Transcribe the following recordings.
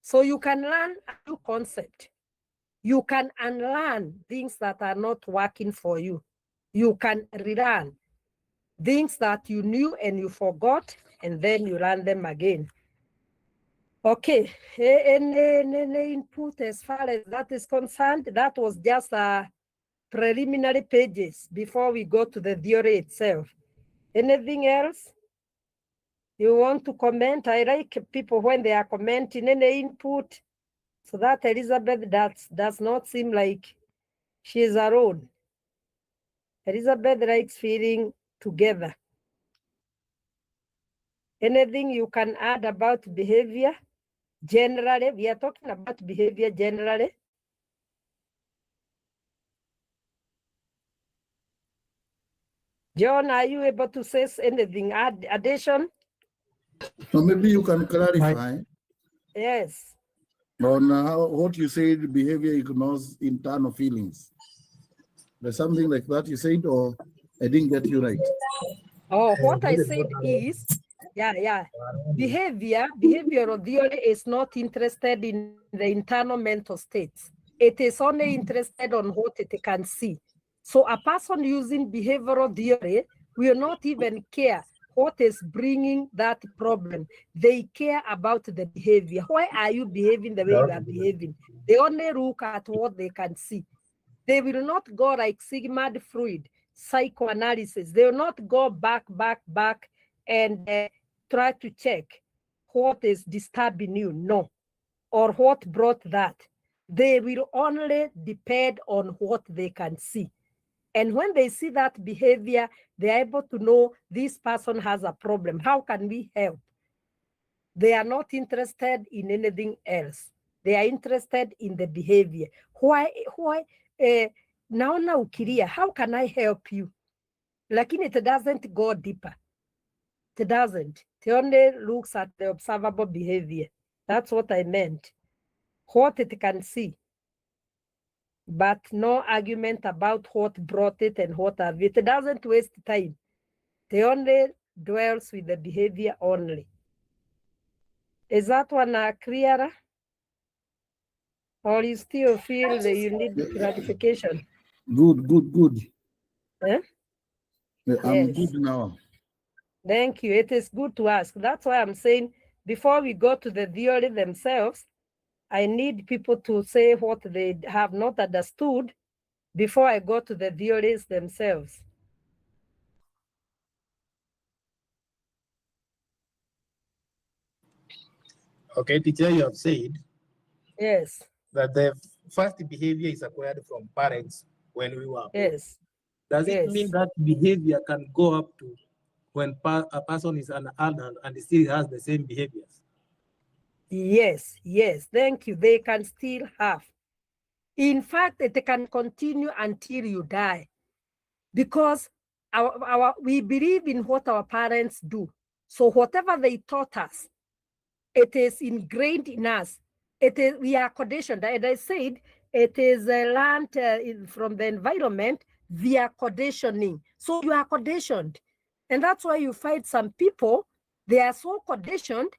So you can learn a new concept. You can unlearn things that are not working for you. You can relearn things that you knew and you forgot, and then you learn them again. Okay, any input as far as that is concerned? That was just preliminary pages before we go to the theory itself. Anything else you want to comment? I like people when they are commenting any input, so that Elizabeth does not seem like she's alone. Elizabeth likes feeling together. Anything you can add about behavior generally? We are talking about behavior generally. John, are you able to say anything? Addition? So maybe you can clarify. Yes. On what you said, behavior ignores internal feelings. There's something like that you said, or I didn't get you right. Oh, what I said is, behavioral theory is not interested in the internal mental states. It is only interested on what it can see. So a person using behavioral theory will not even care what is bringing that problem. They care about the behavior. Why are you behaving the way you are behaving? They only look at what they can see. They will not go like Sigmund Freud, psychoanalysis. They will not go back, and try to check what is disturbing you, no, or what brought that. They will only depend on what they can see. And when they see that behavior, they're able to know this person has a problem. How can we help? They are not interested in anything else. They are interested in the behavior. Why, naona ukilia, how can I help you? Lakini it doesn't go deeper. It doesn't. It only looks at the observable behavior. That's what I meant. What it can see, but no argument about what brought it and what have it. It doesn't waste time. It only dwells with the behavior only. Is that one clearer? Or you still feel that you need clarification? Good. Eh? I'm good now. Thank you. It is good to ask. That's why I'm saying before we go to the theory themselves, I need people to say what they have not understood before I go to the theories themselves. Okay, teacher, you have said Yes. that the first behavior is acquired from parents when we were born. Yes. Does it mean that behavior can go up to when a person is an adult and still has the same behaviors? Yes. Thank you. They can still have. In fact, it can continue until you die, because we believe in what our parents do. So whatever they taught us, it is ingrained in us. We are conditioned. And I said, it is learned from the environment via conditioning. So you are conditioned. And that's why you find some people, they are so conditioned,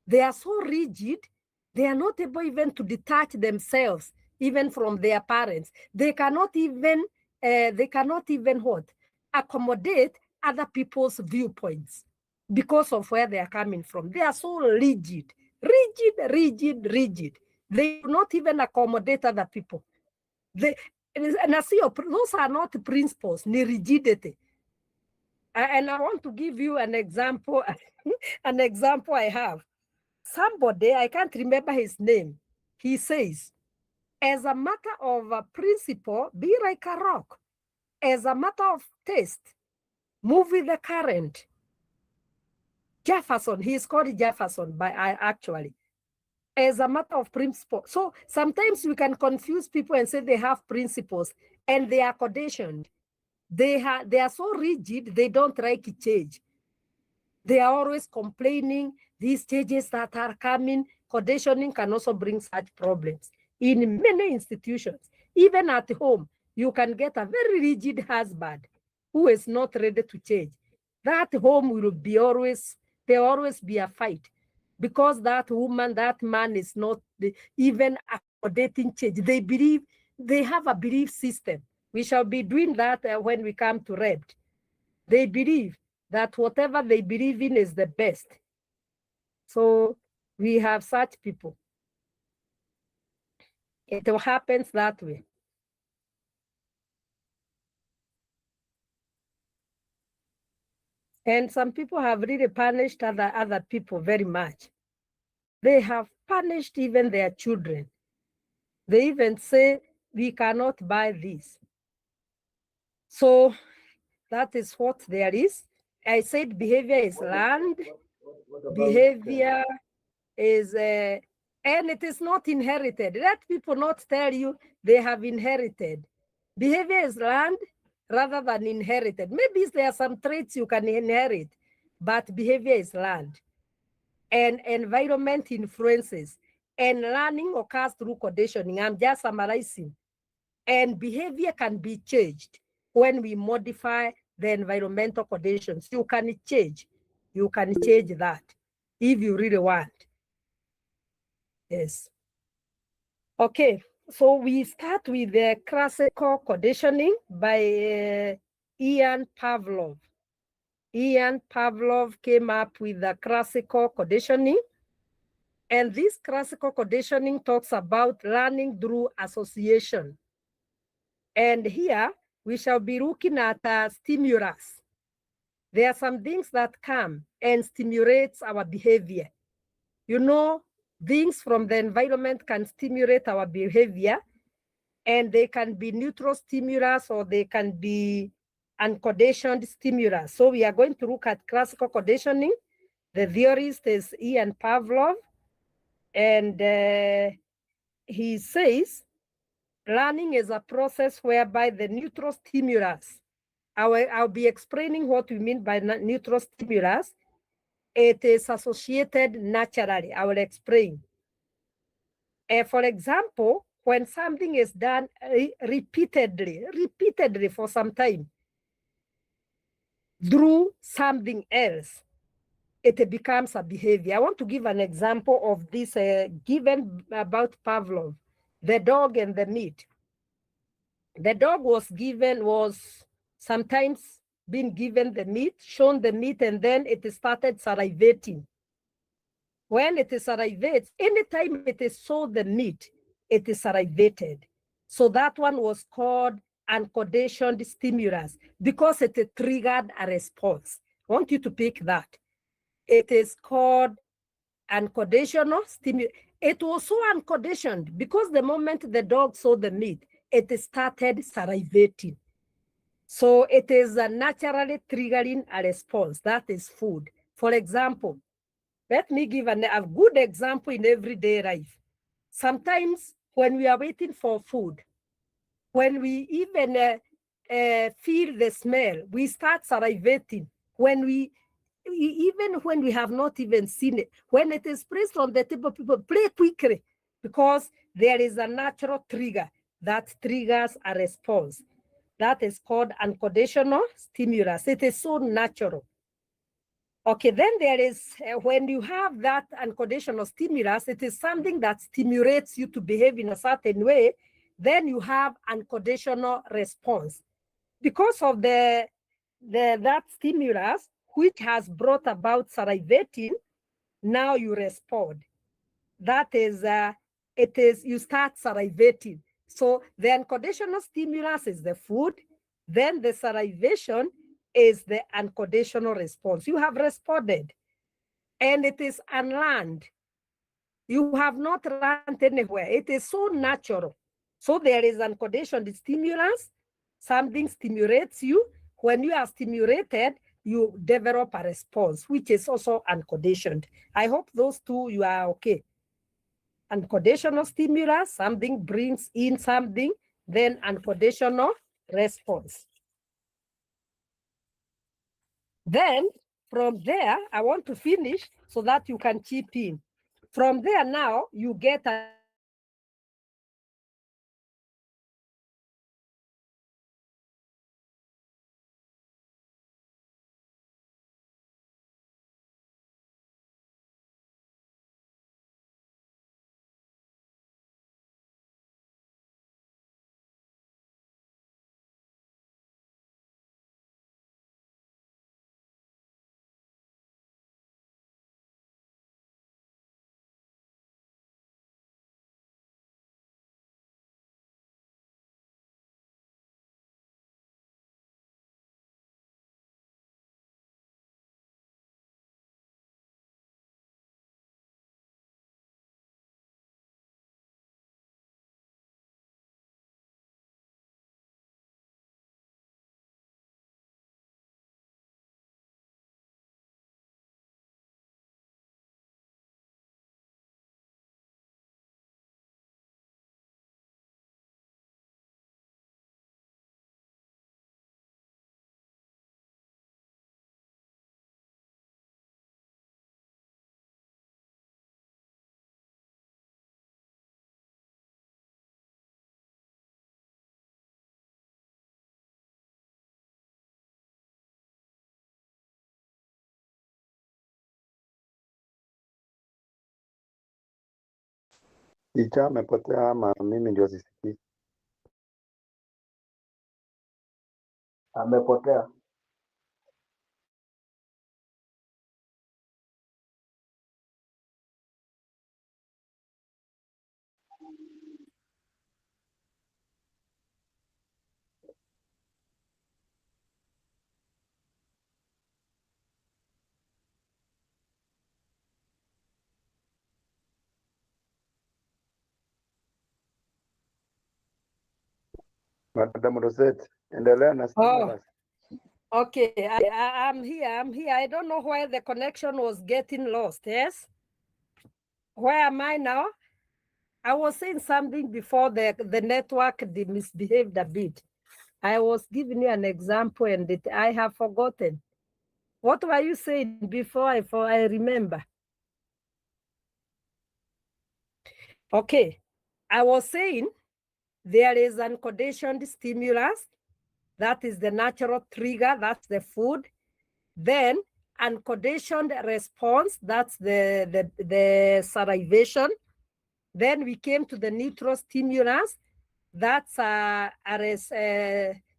they are so rigid, they are not able even to detach themselves even from their parents. They cannot even what? Accommodate other people's viewpoints because of where they are coming from. They are so rigid. They do not even accommodate other people. Those are not principles, ni rigidity. And I want to give you an example, an example I have. Somebody, I can't remember his name, he says, as a matter of principle, be like a rock. As a matter of taste, move with the current. Jefferson, he is called Jefferson actually. As a matter of principle. So sometimes we can confuse people and say they have principles and they are conditioned. They are so rigid, they don't like change. They are always complaining, these changes that are coming. Conditioning can also bring such problems. In many institutions, even at home, you can get a very rigid husband who is not ready to change. That home will be always be a fight. because that woman, that man is not even accommodating change. They believe, they have a belief system. We shall be doing that when we come to RED. They believe that whatever they believe in is the best. So we have such people. It happens that way. And some people have really punished other people very much. They have punished even their children. They even say, we cannot buy this. So that is what there is. I said behavior is learned. Behavior is, and it is not inherited. Let people not tell you they have inherited. Behavior is learned rather than inherited. Maybe there are some traits you can inherit, but behavior is learned. And environment influences. And learning occurs through conditioning. I'm just summarizing. And behavior can be changed when we modify the environmental conditions. You can change that if you really want. Yes. Okay, so we start with the classical conditioning by Ian Pavlov. Ian Pavlov came up with the classical conditioning. And this classical conditioning talks about learning through association. And here we shall be looking at stimulus. There are some things that come and stimulates our behavior. You know, things from the environment can stimulate our behavior, and they can be neutral stimulus or they can be unconditioned stimulus. So we are going to look at classical conditioning. The theorist is Ian Pavlov, and he says, learning is a process whereby the neutral stimulus, I'll be explaining what we mean by neutral stimulus. It is associated naturally. I will explain. For example, when something is done repeatedly for some time through something else, it becomes a behavior. I want to give an example of this given about Pavlov, the dog and the meat. The dog was sometimes being given the meat, shown the meat, and then it started salivating. When it is salivates, anytime it is saw the meat, it is salivated. So that one was called unconditioned stimulus because it triggered a response. I want you to pick that. It is called unconditional stimulus. It was so unconditioned because the moment the dog saw the meat, it started salivating. So it is naturally triggering a response. That is food. For example, let me give a good example in everyday life. Sometimes when we are waiting for food, when we even feel the smell, we start salivating. Even when we have not even seen it, when it is placed on the table, people play quickly because there is a natural trigger that triggers a response. That is called unconditional stimulus. It is so natural. Okay, then there is, when you have that unconditional stimulus, it is something that stimulates you to behave in a certain way, then you have unconditional response. Because of that stimulus, which has brought about salivating, now you respond. That is, you start salivating. So the unconditional stimulus is the food, then the salivation is the unconditional response. You have responded, and it is unlearned. You have not learned anywhere. It is so natural. So there is unconditioned stimulus. Something stimulates you. When you are stimulated, you develop a response, which is also unconditioned. I hope those two, you are okay. Unconditional stimulus, something brings in something, then unconditional response. Then from there, I want to finish so that you can chip in. From there now, you get a Icha amepotea ama mimi ndio sisikii? Amepotea. Madam Rosette, endelea na stima basi. Okay, I'm here. I don't know why the connection was getting lost, yes? Where am I now? I was saying something before the network misbehaved a bit. I was giving you an example and I have forgotten. What were you saying before I remember? Okay, I was saying there is an conditioned stimulus. That is the natural trigger, that's the food. Then unconditioned response, that's the salivation. Then we came to the neutral stimulus, that's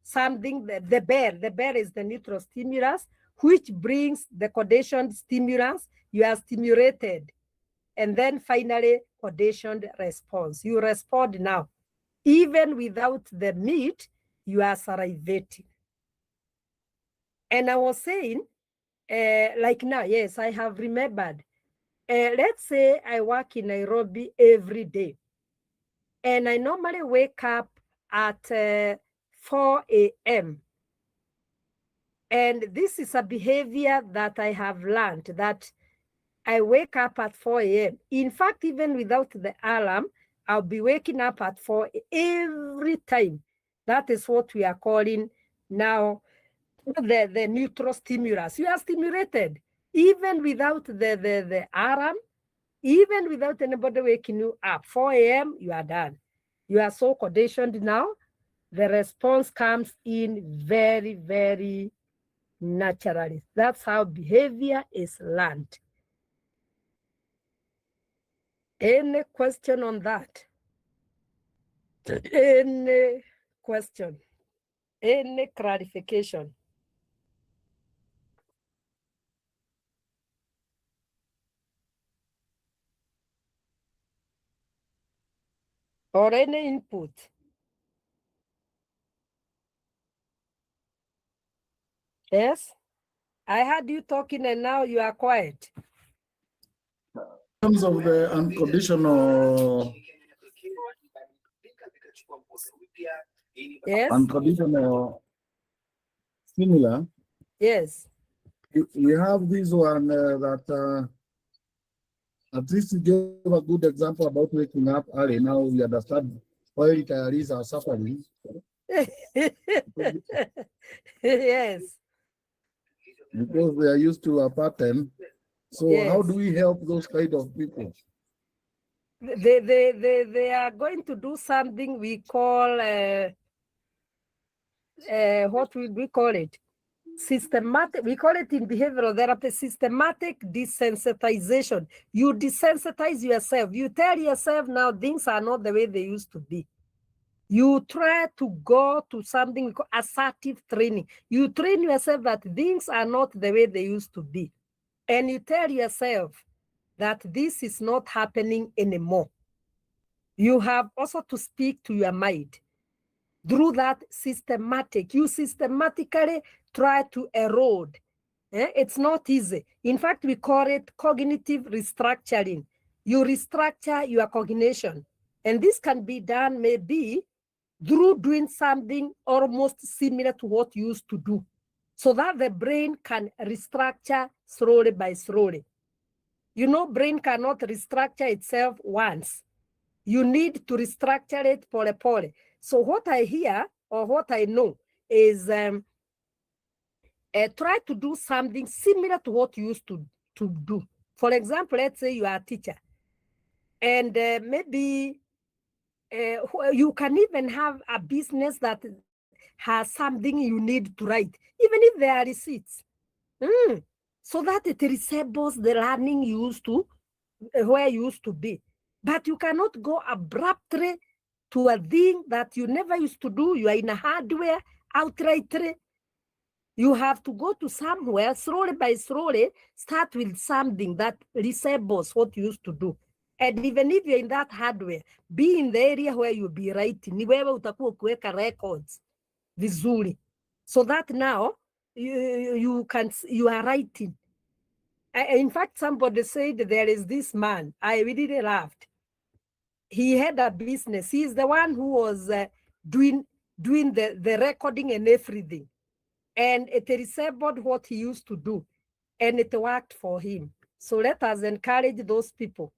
something, the bear is the neutral stimulus, which brings the conditioned stimulus, you are stimulated. And then finally, conditioned response. You respond now. Even without the meat, you are salivating. And I was saying, like now, yes, I have remembered. Let's say I work in Nairobi every day. And I normally wake up at 4 a.m. And this is a behavior that I have learned, that I wake up at 4 a.m. In fact, even without the alarm, I'll be waking up at 4 every time. That is what we are calling now the neutral stimulus. You are stimulated even without the alarm, even without anybody waking you up. 4 a.m., you are done. You are so conditioned now. The response comes in very, very naturally. That's how behavior is learned. Any question on that? Any question? Any clarification? Or any input? Yes? I heard you talking and now you are quiet. In terms of the unconditional, Yes? unconditional stimuli, Yes. we have this one that at least you gave a good example about waking up early. Now we understand why retirees are suffering. Yes. Because they are used to a pattern. So Yes. how do we help those kind of people? They are going to do something we call, what would we call it? Systematic, we call it in behavioral therapy, systematic desensitization. You desensitize yourself. You tell yourself now things are not the way they used to be. You try to go to something we call assertive training. You train yourself that things are not the way they used to be. And you tell yourself that this is not happening anymore. You have also to speak to your mind. Through that you systematically try to erode. It's not easy. In fact, we call it cognitive restructuring. You restructure your cognition. And this can be done maybe through doing something almost similar to what you used to do, so that the brain can restructure slowly by slowly. You know, brain cannot restructure itself once. You need to restructure it pole pole. So what I hear or what I know is try to do something similar to what you used to do. For example, let's say you are a teacher, and maybe you can even have a business that has something you need to write, even if there are receipts, so that it resembles the learning you used to, where you used to be. But you cannot go abruptly to a thing that you never used to do. You are in a hardware, outrightly. You have to go to somewhere, slowly by slowly, start with something that resembles what you used to do. And even if you're in that hardware, be in the area where you'll be writing. Ni wewe utakuwa ukiweka records vizuri. So that now you are writing. In fact, somebody said there is this man. I really laughed. He had a business. He's the one who was doing the recording and everything. And it resembled what he used to do. And it worked for him. So let us encourage those people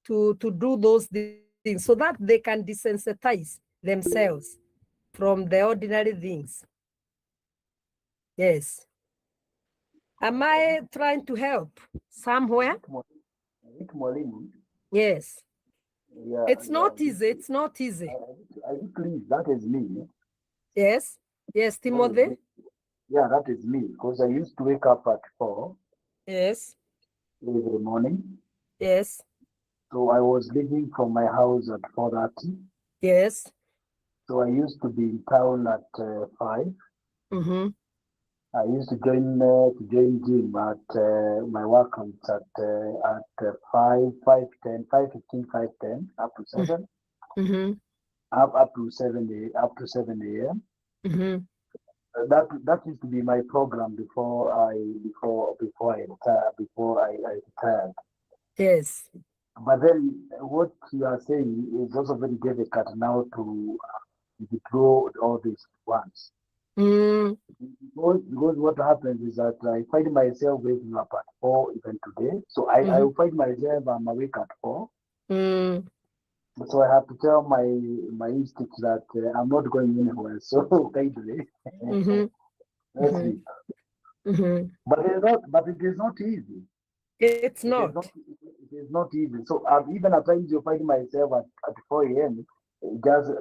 to do those things so that they can desensitize themselves from the ordinary things. Yes. Am I trying to help somewhere? Yes. Yeah, It's not easy. It's not easy. I think that is me. Yes. Yes, Timothy. Yeah, that is me. Because I used to wake up at 4 Yes. every morning. Yes. So I was leaving from my house at 4:30. Yes. So I used to be in town at 5. Mm-hmm. I used to join gym at my workouts at 5, 5:10, 5:15, 5:10 up to 7. Mm-hmm. Up to 7 a.m. Mm-hmm. That used to be my program before I retired. Yes. But then what you are saying is also very difficult now to withdraw all these ones. Mm. Because what happens is that I find myself waking up at 4 even today. So I will find myself I'm awake at 4. Mm. So I have to tell my instinct that I'm not going anywhere. So kindly, Mm-hmm. let's sleep. Mm-hmm. But it is not easy. It's not. It is not easy. So even at times you find myself at 4 a.m. just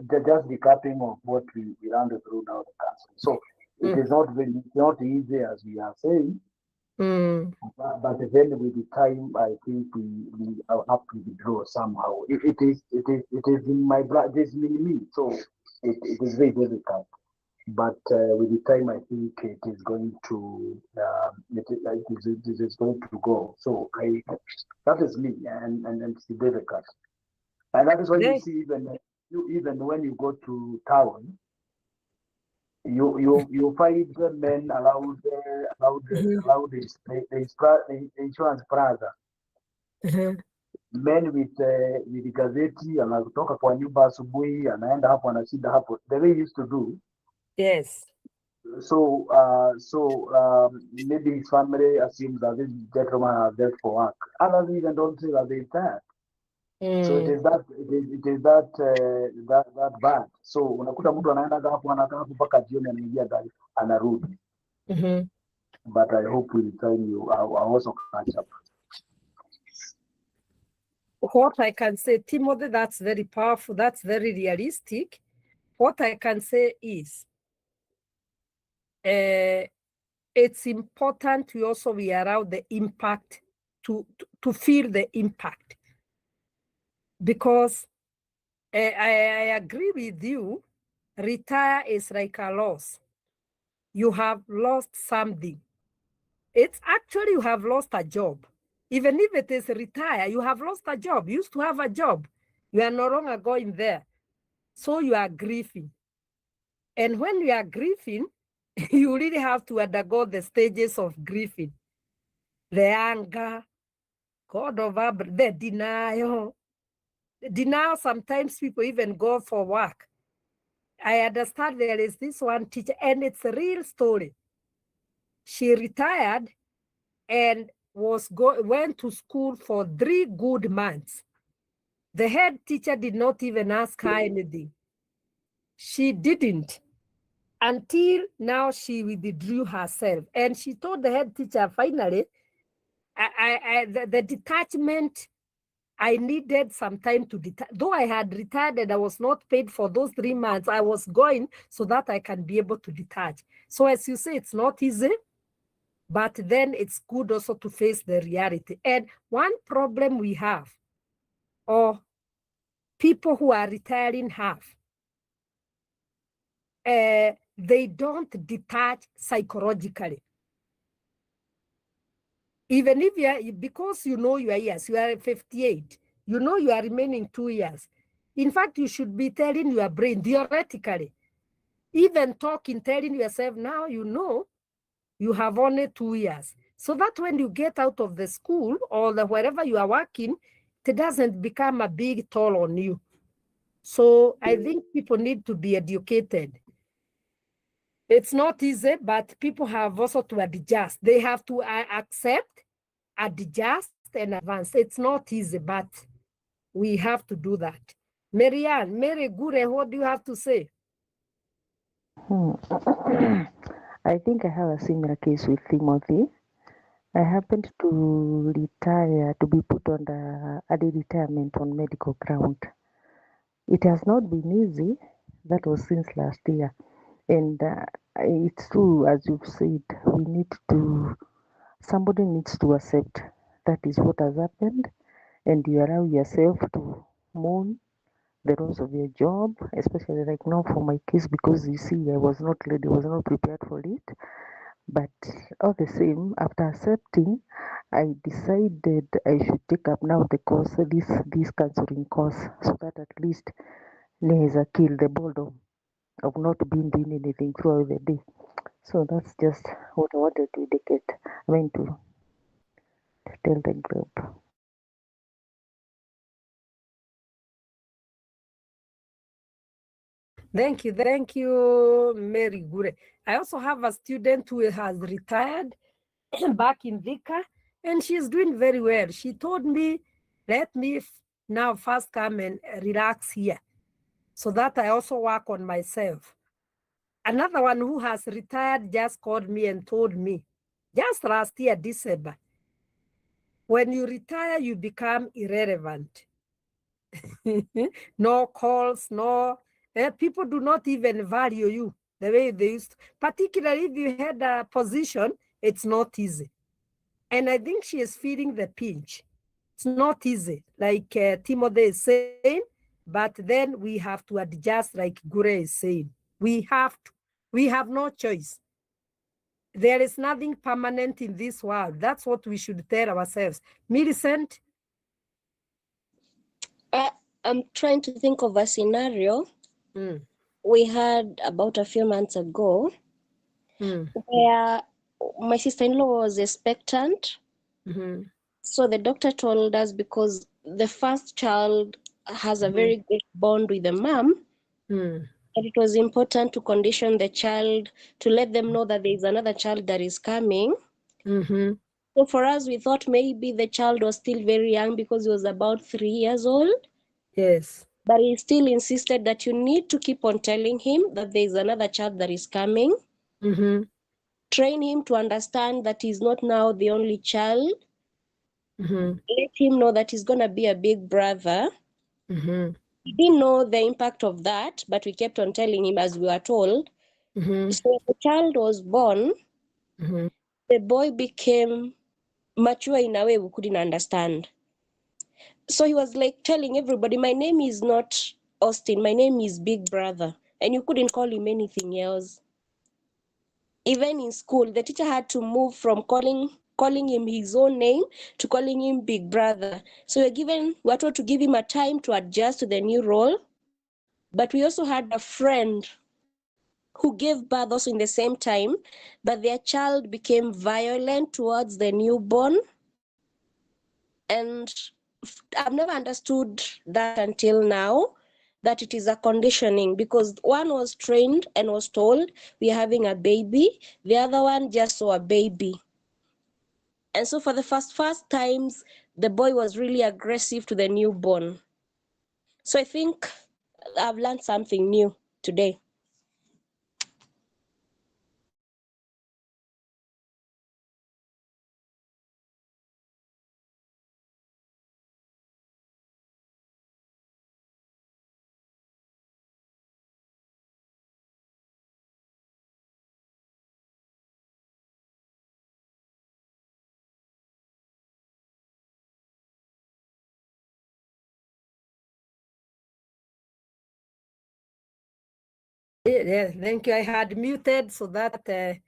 recapping of what we ran through now the counseling. So it is not easy as we are saying. Mm. But then with the time, I think we are have to withdraw somehow. It is in my blood. It is in me. So it is very difficult. But with the time, I think it is going to it is going to go. So that is me, and it's difficult. And that is why you see even when you go to town, you find men allowed the insurance plaza. Mm-hmm. Men with gazeti anatoka kwa nyumba asubuhi anaenda hapo anashinda hapo the way he used to do. Yes. So maybe his family assumes that this gentleman has left for work. Others even don't say that they tired. So it is that bad. So unakuta mtu anaenda hapo anakaa hapo mpaka jioni anaingia gari anarudi. Mm-hmm. But I hope with time you are also catch up. What I can say, Timothy, that's very powerful. That's very realistic. What I can say is, it's important to also be around the impact, to feel the impact. Because I agree with you, retire is like a loss. You have lost something. It's actually you have lost a job. Even if it is retire, you have lost a job. You used to have a job. You are no longer going there. So you are grieving. And when you are grieving, you really have to undergo the stages of grieving. The anger, the denial. Denial, sometimes people even go for work. I understand there is this one teacher, and it's a real story. She retired and went to school for 3 good months. The head teacher did not even ask her anything. She didn't. Until now, she withdrew herself. And she told the head teacher, finally, the detachment, I needed some time to detach. Though I had retired and I was not paid for those 3 months, I was going so that I can be able to detach. So as you say, it's not easy, but then it's good also to face the reality. And one problem we have, or people who are retiring have. They don't detach psychologically. Even if you are, because you know your years, you are 58, you know you are remaining 2 years. In fact, you should be telling your brain theoretically, even talking, telling yourself now, you know, you have only 2 years. So that when you get out of the school or wherever you are working, it doesn't become a big toll on you. So I think people need to be educated. It's not easy, but people have also to adjust. They have to accept, adjust, and advance. It's not easy, but we have to do that. Marianne, Mary Gure, what do you have to say? I think I have a similar case with Timothy. I happened to retire, to be put on the early retirement on medical ground. It has not been easy. That was since last year. And it's true, as you've said, somebody needs to accept that is what has happened, and you allow yourself to mourn the loss of your job, especially like now for my case, because you see, I was not ready, I was not prepared for it. But all the same, after accepting, I decided I should take up now the course, this counseling course, so that at least naweza kill the boredom of not being doing anything throughout the day. So that's just what I wanted to indicate. I mean to tell the group. Thank you, Mary Gure. I also have a student who has retired back in Dhika, and she's doing very well. She told me, let me now first come and relax here, so that I also work on myself. Another one who has retired just called me and told me, just last year, December, when you retire, you become irrelevant. No calls, no, people do not even value you the way they used to. Particularly if you had a position, it's not easy. And I think she is feeling the pinch. It's not easy, like Timothy is saying, but then we have to adjust, like Gure is saying. We have to. We have no choice. There is nothing permanent in this world. That's what we should tell ourselves. Millicent? I'm trying to think of a scenario we had about a few months ago where my sister-in-law was expectant. So the doctor told us, because the first child has a very good bond with the mom, and it was important to condition the child to let them know that there is another child that is coming. So for us, we thought maybe the child was still very young because he was about 3 years old. Yes. But he still insisted that you need to keep on telling him that there is another child that is coming. Train him to understand that he's not now the only child. Let him know that he's going to be a big brother. He didn't know the impact of that, but we kept on telling him as we were told. So the child was born. The boy became mature in a way we couldn't understand. So he was like telling everybody, my name is not Austin, my name is Big Brother. And you couldn't call him anything else. Even in school, the teacher had to move from calling him his own name to calling him Big Brother. So we're told to give him a time to adjust to the new role. But we also had a friend who gave birth also in the same time, but their child became violent towards the newborn. And I've never understood that until now, that it is a conditioning, because one was trained and was told we are having a baby, the other one just saw a baby. And so for the first times, the boy was really aggressive to the newborn. So I think I've learned something new today. Yeah, thank you. I had muted so that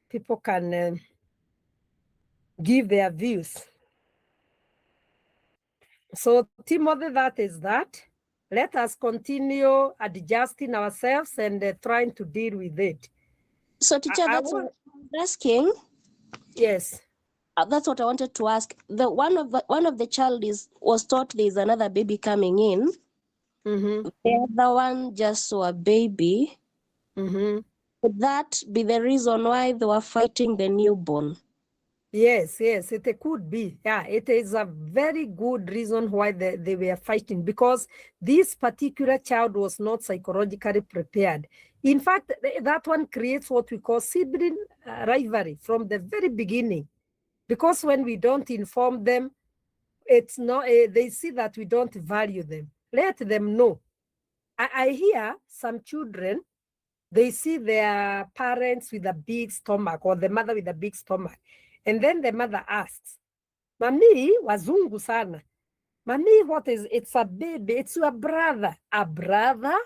people can give their views. So, Timothy, that is that. Let us continue adjusting ourselves and trying to deal with it. So, teacher, that's what I'm asking. Yes. That's what I wanted to ask. One of the child was taught there is another baby coming in. Mm-hmm. The other one just saw a baby. Mm-hmm. Could that be the reason why they were fighting the newborn? Yes, it could be. Yeah, it is a very good reason why they were fighting, because this particular child was not psychologically prepared. In fact, that one creates what we call sibling rivalry from the very beginning, because when we don't inform them, it's not, they see that we don't value them. Let them know. I hear some children, they see their parents with a big stomach or the mother with a big stomach. And then the mother asks, Mami, wazungu sana. Mami, what is, it's a baby, it's your brother. A brother?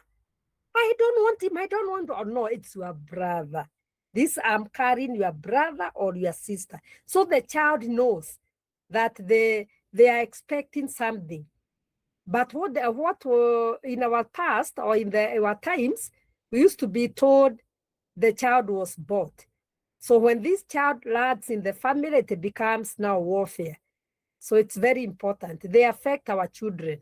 I don't want him, I don't want, oh no, it's your brother. This, I'm carrying your brother or your sister. So the child knows that they are expecting something. But what in our past or in our times, we used to be told the child was bought. So when this child lands in the family, it becomes now warfare. So it's very important. They affect our children.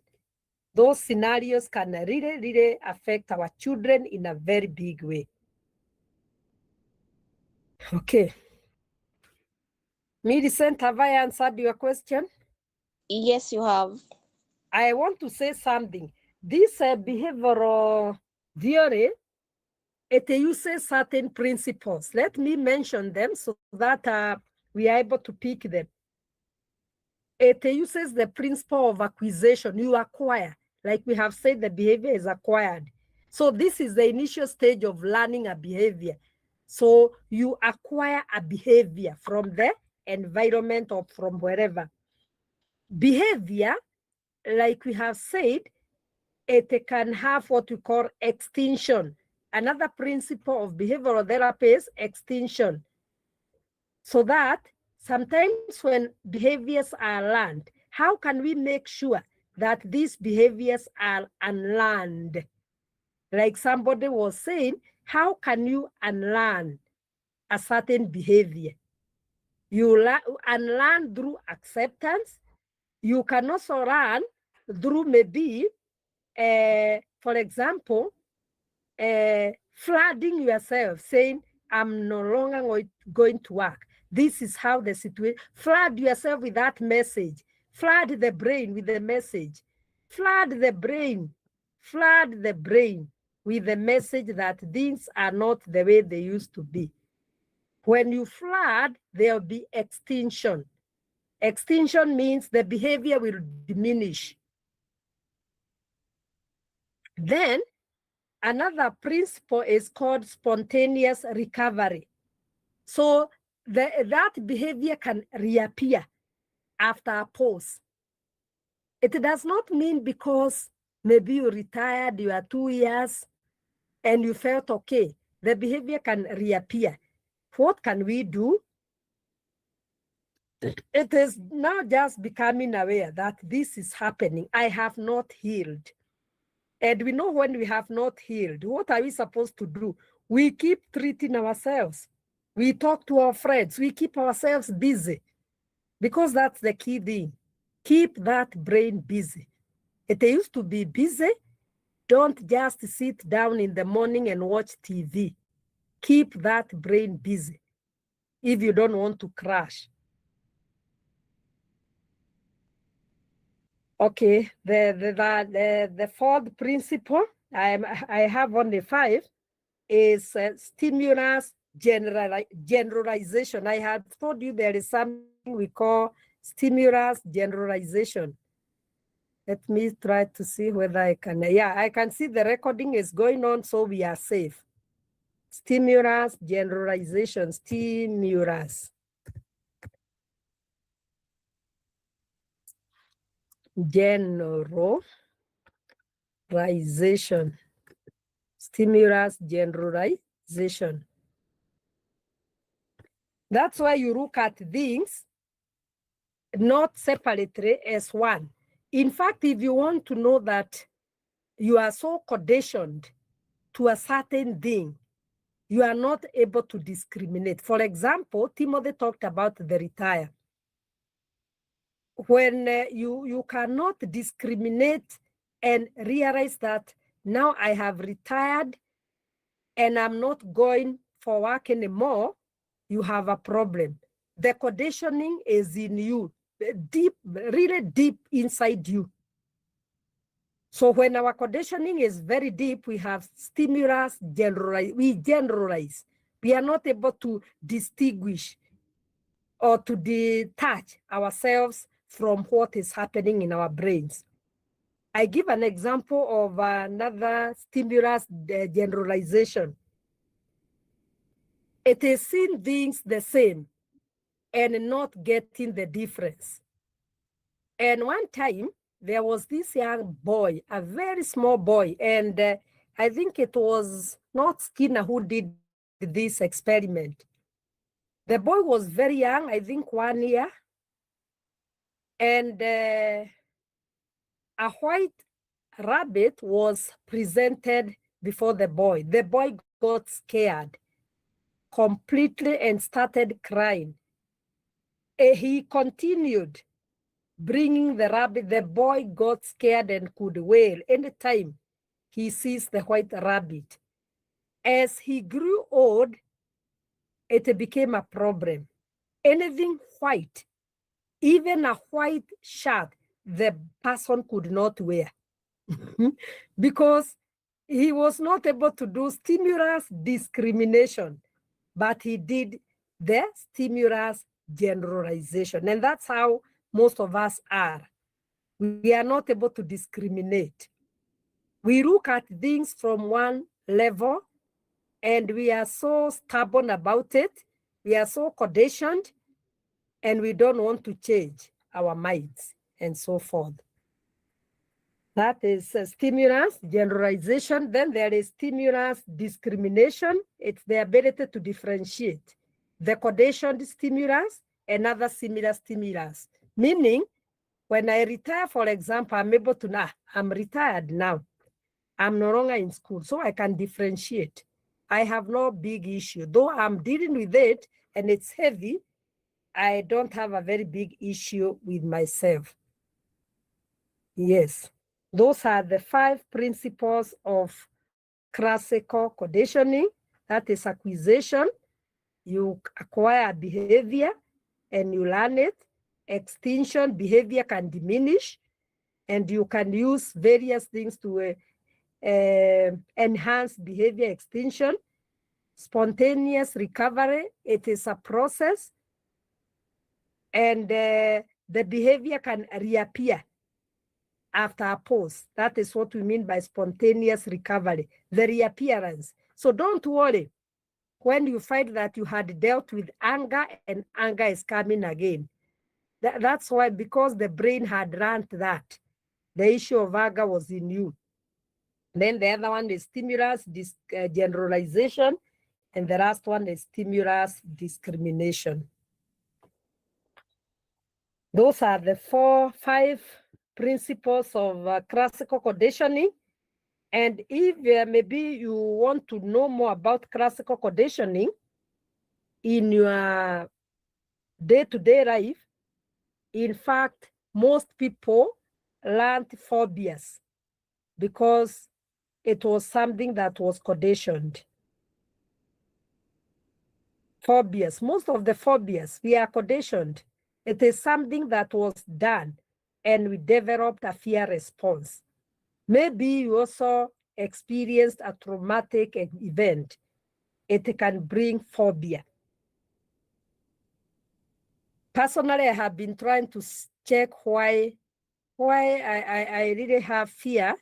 Those scenarios can really, really affect our children in a very big way. Okay. Millicent, have I answered your question? Yes, you have. I want to say something. This behavioral theory, it uses certain principles. Let me mention them so that we are able to pick them. It uses the principle of acquisition. You acquire. Like we have said, the behavior is acquired. So this is the initial stage of learning a behavior. So you acquire a behavior from the environment or from wherever. Behavior, like we have said, it can have what we call extinction. Another principle of behavioral therapy is extinction. So that sometimes when behaviors are learned, how can we make sure that these behaviors are unlearned? Like somebody was saying, how can you unlearn a certain behavior? You unlearn through acceptance. You can also learn through maybe, for example, flooding yourself, saying, I'm no longer going to work. This is how the situation, flood yourself with that message. Flood the brain with the message. Flood the brain with the message that things are not the way they used to be. When you flood, there'll be extinction. Extinction means the behavior will diminish. Then another principle is called spontaneous recovery. So that behavior can reappear after a pause. It does not mean because maybe you retired, you are 2 years, and you felt okay. The behavior can reappear. What can we do? It is now just becoming aware that this is happening. I have not healed. And we know when we have not healed, what are we supposed to do? We keep treating ourselves. We talk to our friends. We keep ourselves busy, because that's the key thing. Keep that brain busy. It used to be busy. Don't just sit down in the morning and watch TV. Keep that brain busy if you don't want to crash. Okay, the fourth principle, I have only 5, is stimulus generalization. I had told you there is something we call stimulus generalization. Let me try to see whether I can. Yeah, I can see the recording is going on, so we are safe. Stimulus generalization, stimulus. Generalization. Stimulus generalization. That's why you look at things not separately as one. In fact, if you want to know that you are so conditioned to a certain thing, you are not able to discriminate. For example, Timothy talked about the retire. When you cannot discriminate and realize that now I have retired and I'm not going for work anymore, you have a problem. The conditioning is in you, deep, really deep inside you. So when our conditioning is very deep, we have stimulus we generalize. We are not able to distinguish or to detach ourselves from what is happening in our brains. I give an example of another stimulus generalization. It is seeing things the same and not getting the difference. And one time, there was this young boy, a very small boy, and I think it was not Skinner who did this experiment. The boy was very young, I think 1 year, and a white rabbit was presented before the boy. The boy got scared completely and started crying. He continued bringing the rabbit. The boy got scared and could wail anytime he sees the white rabbit. As he grew old, it became a problem. Anything white, even a white shirt, the person could not wear because he was not able to do stimulus discrimination, but he did the stimulus generalization. And that's how most of us are. We are not able to discriminate. We look at things from one level and we are so stubborn about it. We are so conditioned and we don't want to change our minds and so forth. That is stimulus generalization. Then there is stimulus discrimination. It's the ability to differentiate the conditioned stimulus and other similar stimulus. Meaning, when I retire, for example, I'm able to know, I'm retired now. I'm no longer in school, so I can differentiate. I have no big issue. Though I'm dealing with it and it's heavy, I don't have a very big issue with myself. Yes, those are the 5 principles of classical conditioning. That is acquisition. You acquire behavior and you learn it. Extinction, behavior can diminish, and you can use various things to enhance behavior extinction. Spontaneous recovery, it is a process, and the behavior can reappear after a pause. That is what we mean by spontaneous recovery, the reappearance. So don't worry when you find that you had dealt with anger and anger is coming again. That's why, because the brain had learned that the issue of anger was in you. Then the other one is stimulus generalization, and the last one is stimulus discrimination. Those are the 5 principles of classical conditioning. And if maybe you want to know more about classical conditioning in your day-to-day life, in fact, most people learned phobias because it was something that was conditioned. Phobias, most of the phobias, we are conditioned. It is something that was done and we developed a fear response. Maybe you also experienced a traumatic event. It can bring phobia. Personally, I have been trying to check why I really have fear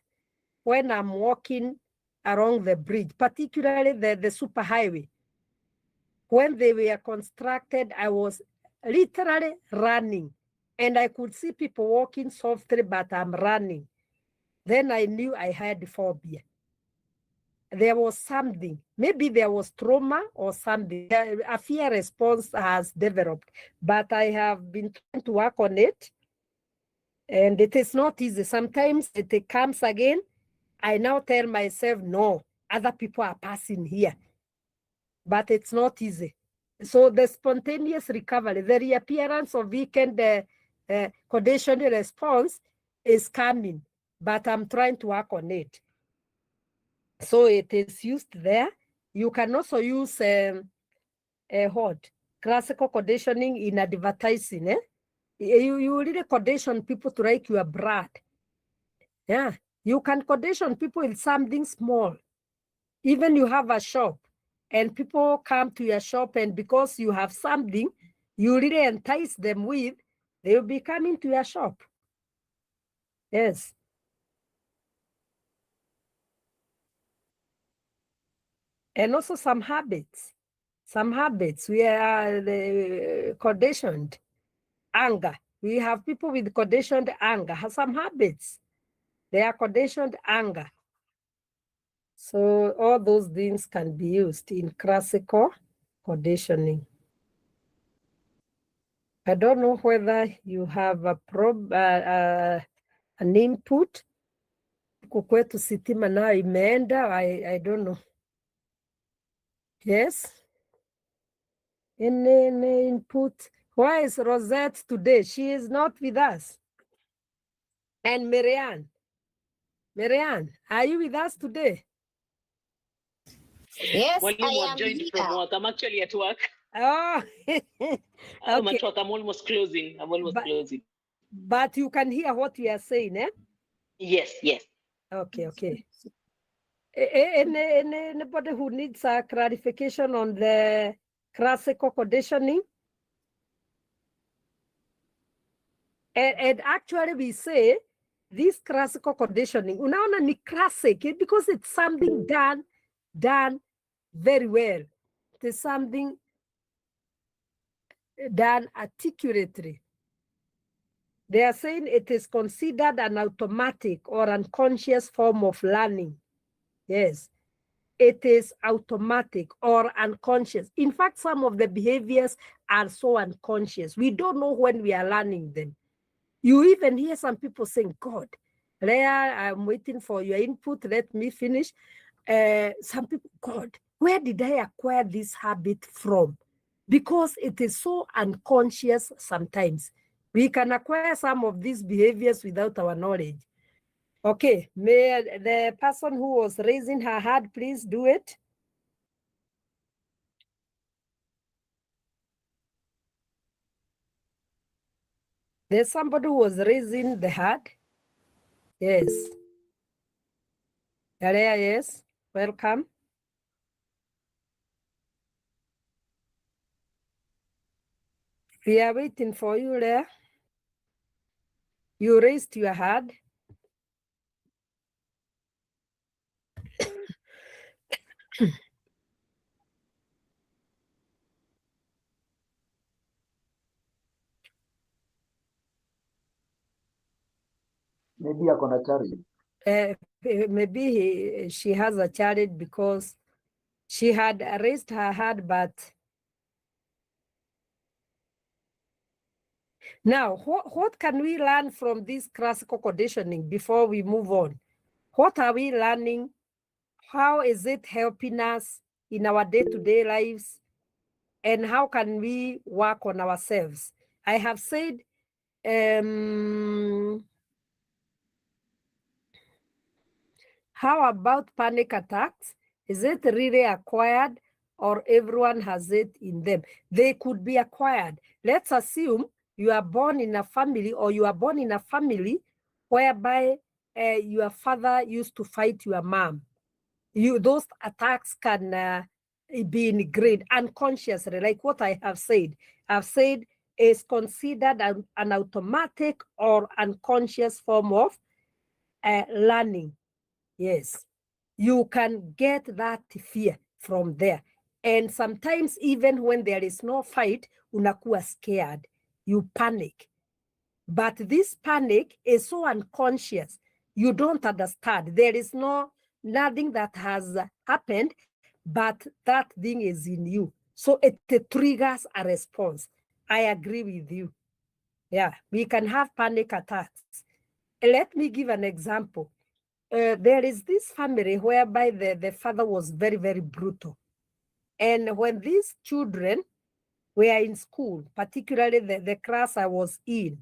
when I'm walking along the bridge, particularly the superhighway. When they were constructed, I was literally running, and I could see people walking softly, but I'm running. Then I knew I had phobia. there was something. Maybe there was trauma or something. A fear response has developed, but I have been trying to work on it. And it is not easy. Sometimes it comes again. I now tell myself, no, other people are passing here. But it's not easy. So the spontaneous recovery, the reappearance of weakened conditioning response is coming, but I'm trying to work on it. So it is used there. You can also use classical conditioning in advertising. You really condition people to like your brand. Yeah, you can condition people in something small. Even you have a shop and people come to your shop, and because you have something you really entice them with, they will be coming to your shop. Yes. And also some habits we are conditioned anger. We have people with conditioned anger, have some habits. They are conditioned anger. So all those things can be used in classical conditioning. I don't know whether you have an input. Kukwetu sitima nayo imeenda. I don't know. Yes. Any input? Why is Rosette today? She is not with us. And Marianne, are you with us today? Yes, Well, I I've am joined from here. work. I'm actually at work. Oh, I'm at okay. work. I'm almost closing. Closing. But you can hear what we are saying, eh? Yes, yes. Okay. Anybody who needs a clarification on the classical conditioning? And actually we say this classical conditioning, unaona ni classic because it's something done very well. It is something done articulately. They are saying it is considered an automatic or unconscious form of learning. Yes, it is automatic or unconscious. In fact, some of the behaviors are so unconscious. We don't know when we are learning them. You even hear some people saying, God, Leah, I'm waiting for your input. Let me finish. Some people, God, where did I acquire this habit from? Because it is so unconscious sometimes. We can acquire some of these behaviors without our knowledge. Okay, may the person who was raising her hand please do it? There's somebody who was raising the hand. Yes. Area, yes. Welcome. We are waiting for you there. You raised your hand. Maybe I'm gonna challenge. Maybe she has a challenge because she had raised her hand, but now what can we learn from this classical conditioning before we move on? What are we learning? How is it helping us in our day-to-day lives? And how can we work on ourselves? I have said, how about panic attacks? Is it really acquired or everyone has it in them? They could be acquired. Let's assume you are born in a family or you are born in a family whereby your father used to fight your mom. Those attacks can be ingrained unconsciously, like what I have said. I've said is considered an automatic or unconscious form of learning. Yes, you can get that fear from there. And sometimes even when there is no fight, unakuwa scared, you panic. But this panic is so unconscious, you don't understand. There is no nothing that has happened, but that thing is in you. So it triggers a response. I agree with you. Yeah, we can have panic attacks. Let me give an example. There is this family whereby the father was very, very brutal. And when these children were in school, particularly the class I was in,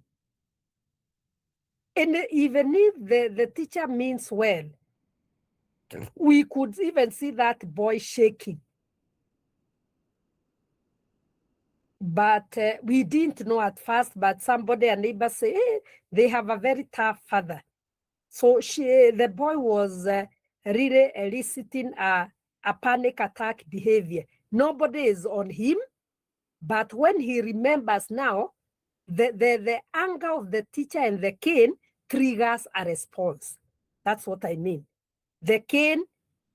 and even if the teacher means well, we could even see that boy shaking. But we didn't know at first, but somebody, a neighbor say, hey, they have a very tough father. So the boy was really eliciting a panic attack behavior. Nobody is on him, but when he remembers now, the anger of the teacher and the cane triggers a response. That's what I mean. The cane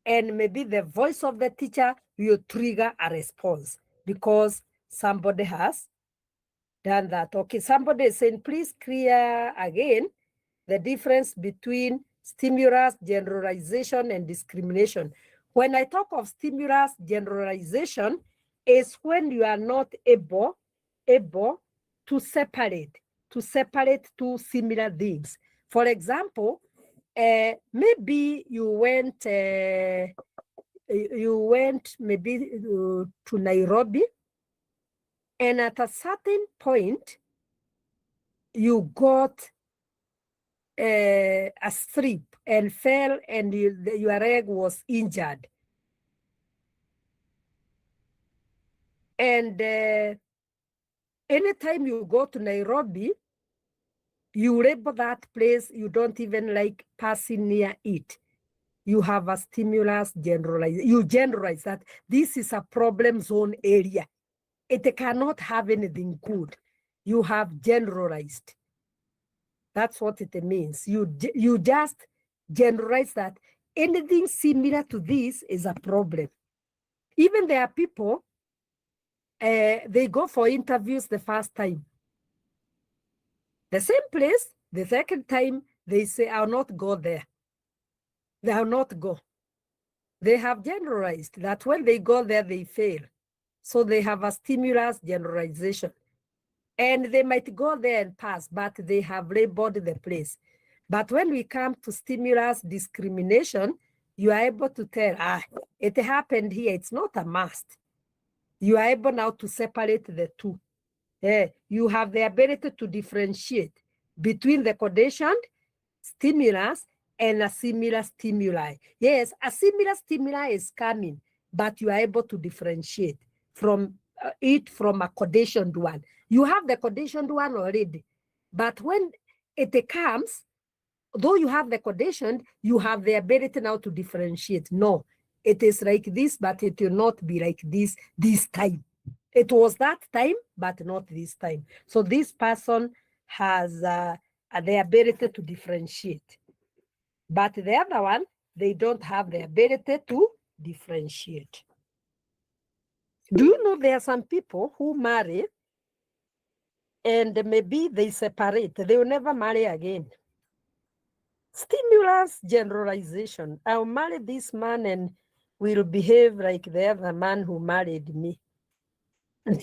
and maybe the voice of the teacher will trigger a response because somebody has done that. Okay, somebody is saying, please clear again the difference between stimulus, generalization, and discrimination. When I talk of stimulus, generalization is when you are not able to separate two similar things. For example, maybe you went maybe to Nairobi, and at a certain point, you got a slip and fell, and your leg was injured. And anytime you go to Nairobi, you label that place, you don't even like passing near it. You have a stimulus generalize. You generalize that this is a problem zone area. It cannot have anything good. You have generalized. That's what it means. You just generalize that anything similar to this is a problem. Even there are people, they go for interviews the first time. The same place, the second time, they say, I'll not go there. They'll not go. They have generalized that when they go there, they fail. So they have a stimulus generalization. And they might go there and pass, but they have labeled the place. But when we come to stimulus discrimination, you are able to tell, it happened here. It's not a must. You are able now to separate the two. You have the ability to differentiate between the conditioned stimulus and a similar stimuli. Yes, a similar stimuli is coming, but you are able to differentiate from it from a conditioned one. You have the conditioned one already, but when it comes, though you have the conditioned, you have the ability now to differentiate. No, it is like this, but it will not be like this time. It was that time, but not this time. So this person has the ability to differentiate. But the other one, they don't have the ability to differentiate. Do you know there are some people who marry and maybe they separate? They will never marry again. Stimulus generalization. I'll marry this man and will behave like the other man who married me. They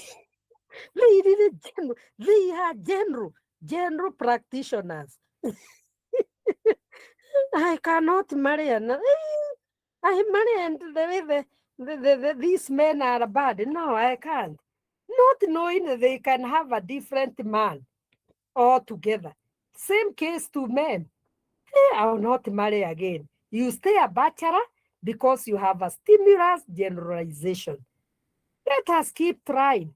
are general practitioners. I cannot marry another. I marry and the way these men are bad. No, I can't. Not knowing that they can have a different man altogether. Same case to men. I will not marry again. You stay a bachelor because you have a stimulus generalization. Let us keep trying.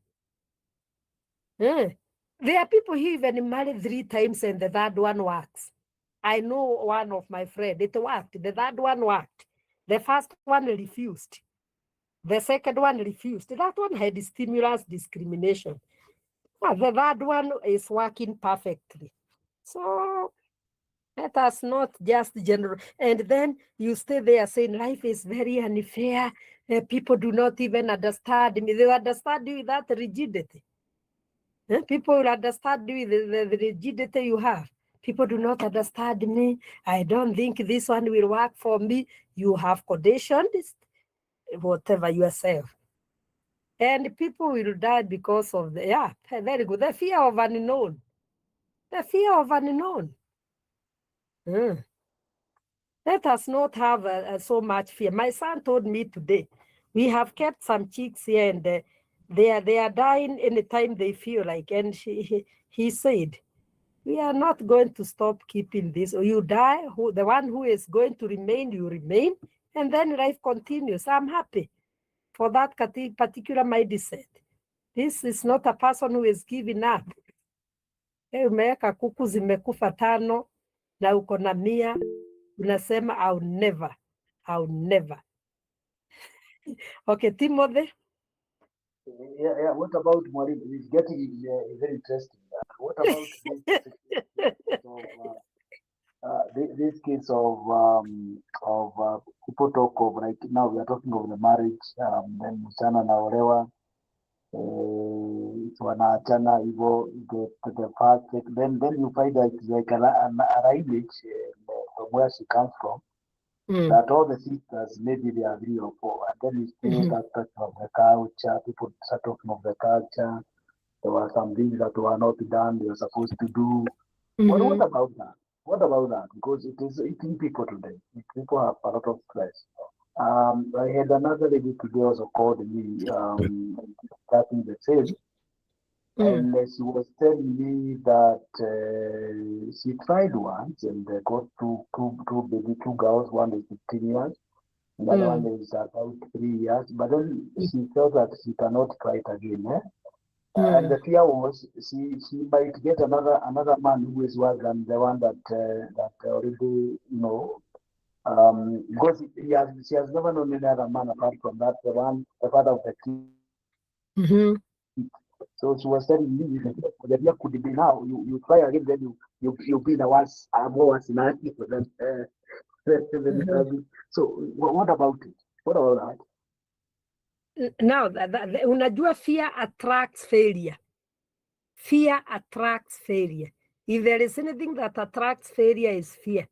There are people who even married 3 times and the third one works. I know one of my friends, it worked. The third one worked. The first one refused. The second one refused. That one had stimulus discrimination. The third one is working perfectly. So let us not just general. And then you stay there saying life is very unfair. People do not even understand me. They understand you with that rigidity. People will understand you with the rigidity you have. People do not understand me. I don't think this one will work for me. You have conditioned whatever yourself. And people will die because of very good. The fear of unknown. The fear of unknown. Let us not have so much fear. My son told me today, we have kept some chicks here and they are dying anytime they feel like. And he said, we are not going to stop keeping this. You die, the one who is going to remain, you remain, and then life continues. I'm happy for that particular mindset. This is not a person who is giving up. Umeweka kuku zimekufa 5 na uko na 100, unasema I'll never. Okay, Timothy. Yeah. What about Maureen? It's getting very interesting. What about this case of people talk of, like, now we are talking of the marriage, then msichana anaolewa, wanaachana hivyo, the first, then you find that it's like a image from where she comes from. That all the sisters, maybe they are 3 or 4, and then you start talking of the culture. People start talking of the culture. There were some things that were not done, they were supposed to do. What about that? What about that? Because it is eating people today. People have a lot of stress. I had another lady today also called me, starting the same. And she was telling me that she tried once and they got two girls. One is 15 years, the other one is about 3 years. But then she felt that she cannot try it again. And the fear was she might get another man who is worse than the one that already, because she has never known any other man apart from that, the father of the kid. So she was telling me the fear could be now. You try again, then you'll be the worst, more worse than So what about it? What about that? Now, unajua fear attracts failure. Fear attracts failure. If there is anything that attracts failure, is fear.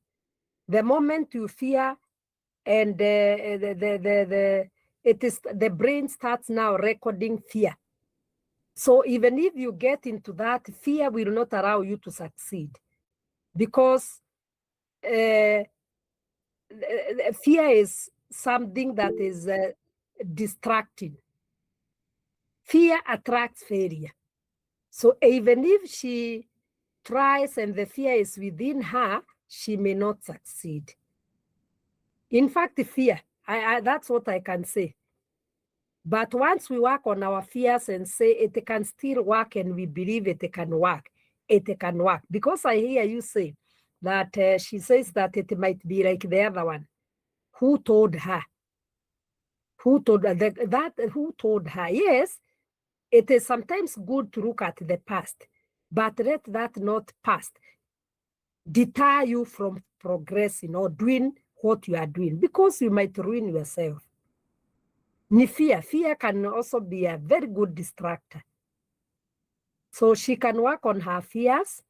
The moment you fear, and the brain starts now recording fear. So even if you get into that, fear will not allow you to succeed, because fear is something that is distracting. Fear attracts failure. So even if she tries and the fear is within her, she may not succeed. In fact, fear, that's what I can say. But once we work on our fears and say it can still work and we believe it can work, it can work. Because I hear you say that she says that it might be like the other one. Who told her? Who told her that? Who told her? Yes, it is sometimes good to look at the past, but let that not past deter you from progressing or doing what you are doing, because you might ruin yourself. Ni fear. Fear can also be a very good distractor. So she can work on her fears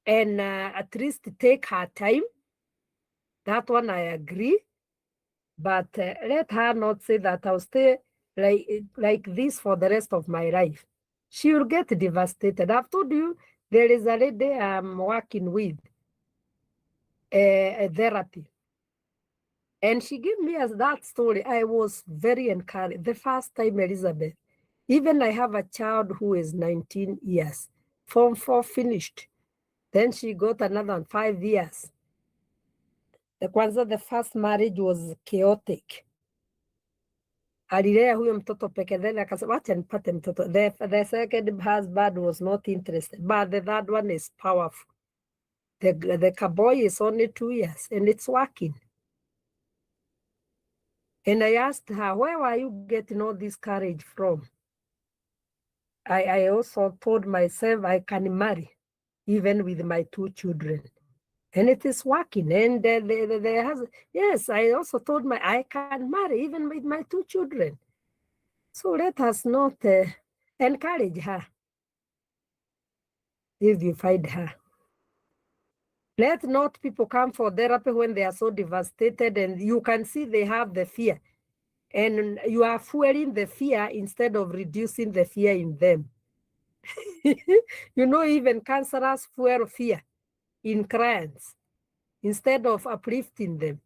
and at least take her time. That one I agree. But let her not say that I'll stay like this for the rest of my life. She will get devastated. I've told you, there is a lady I'm working with, a therapy. And she gave me that story. I was very encouraged. The first time, Elizabeth, even I have a child who is 19 years, Form 4 finished. Then she got another 5 years. The first marriage was chaotic. Alilea huyo mtoto peke, then akasema wacha nipate mtoto. The second husband was not interested, but the third one is powerful. The boy is only 2 years and it's working. And I asked her, where are you getting all this courage from? I also told myself I can marry, even with my 2 children. And it is working. And yes, I also told I can marry, even with my 2 children. So let us not encourage her if you find her. Let not people come for therapy when they are so devastated, and you can see they have the fear. And you are fueling the fear instead of reducing the fear in them. You know, even counselors fuel fear in clients instead of uplifting them.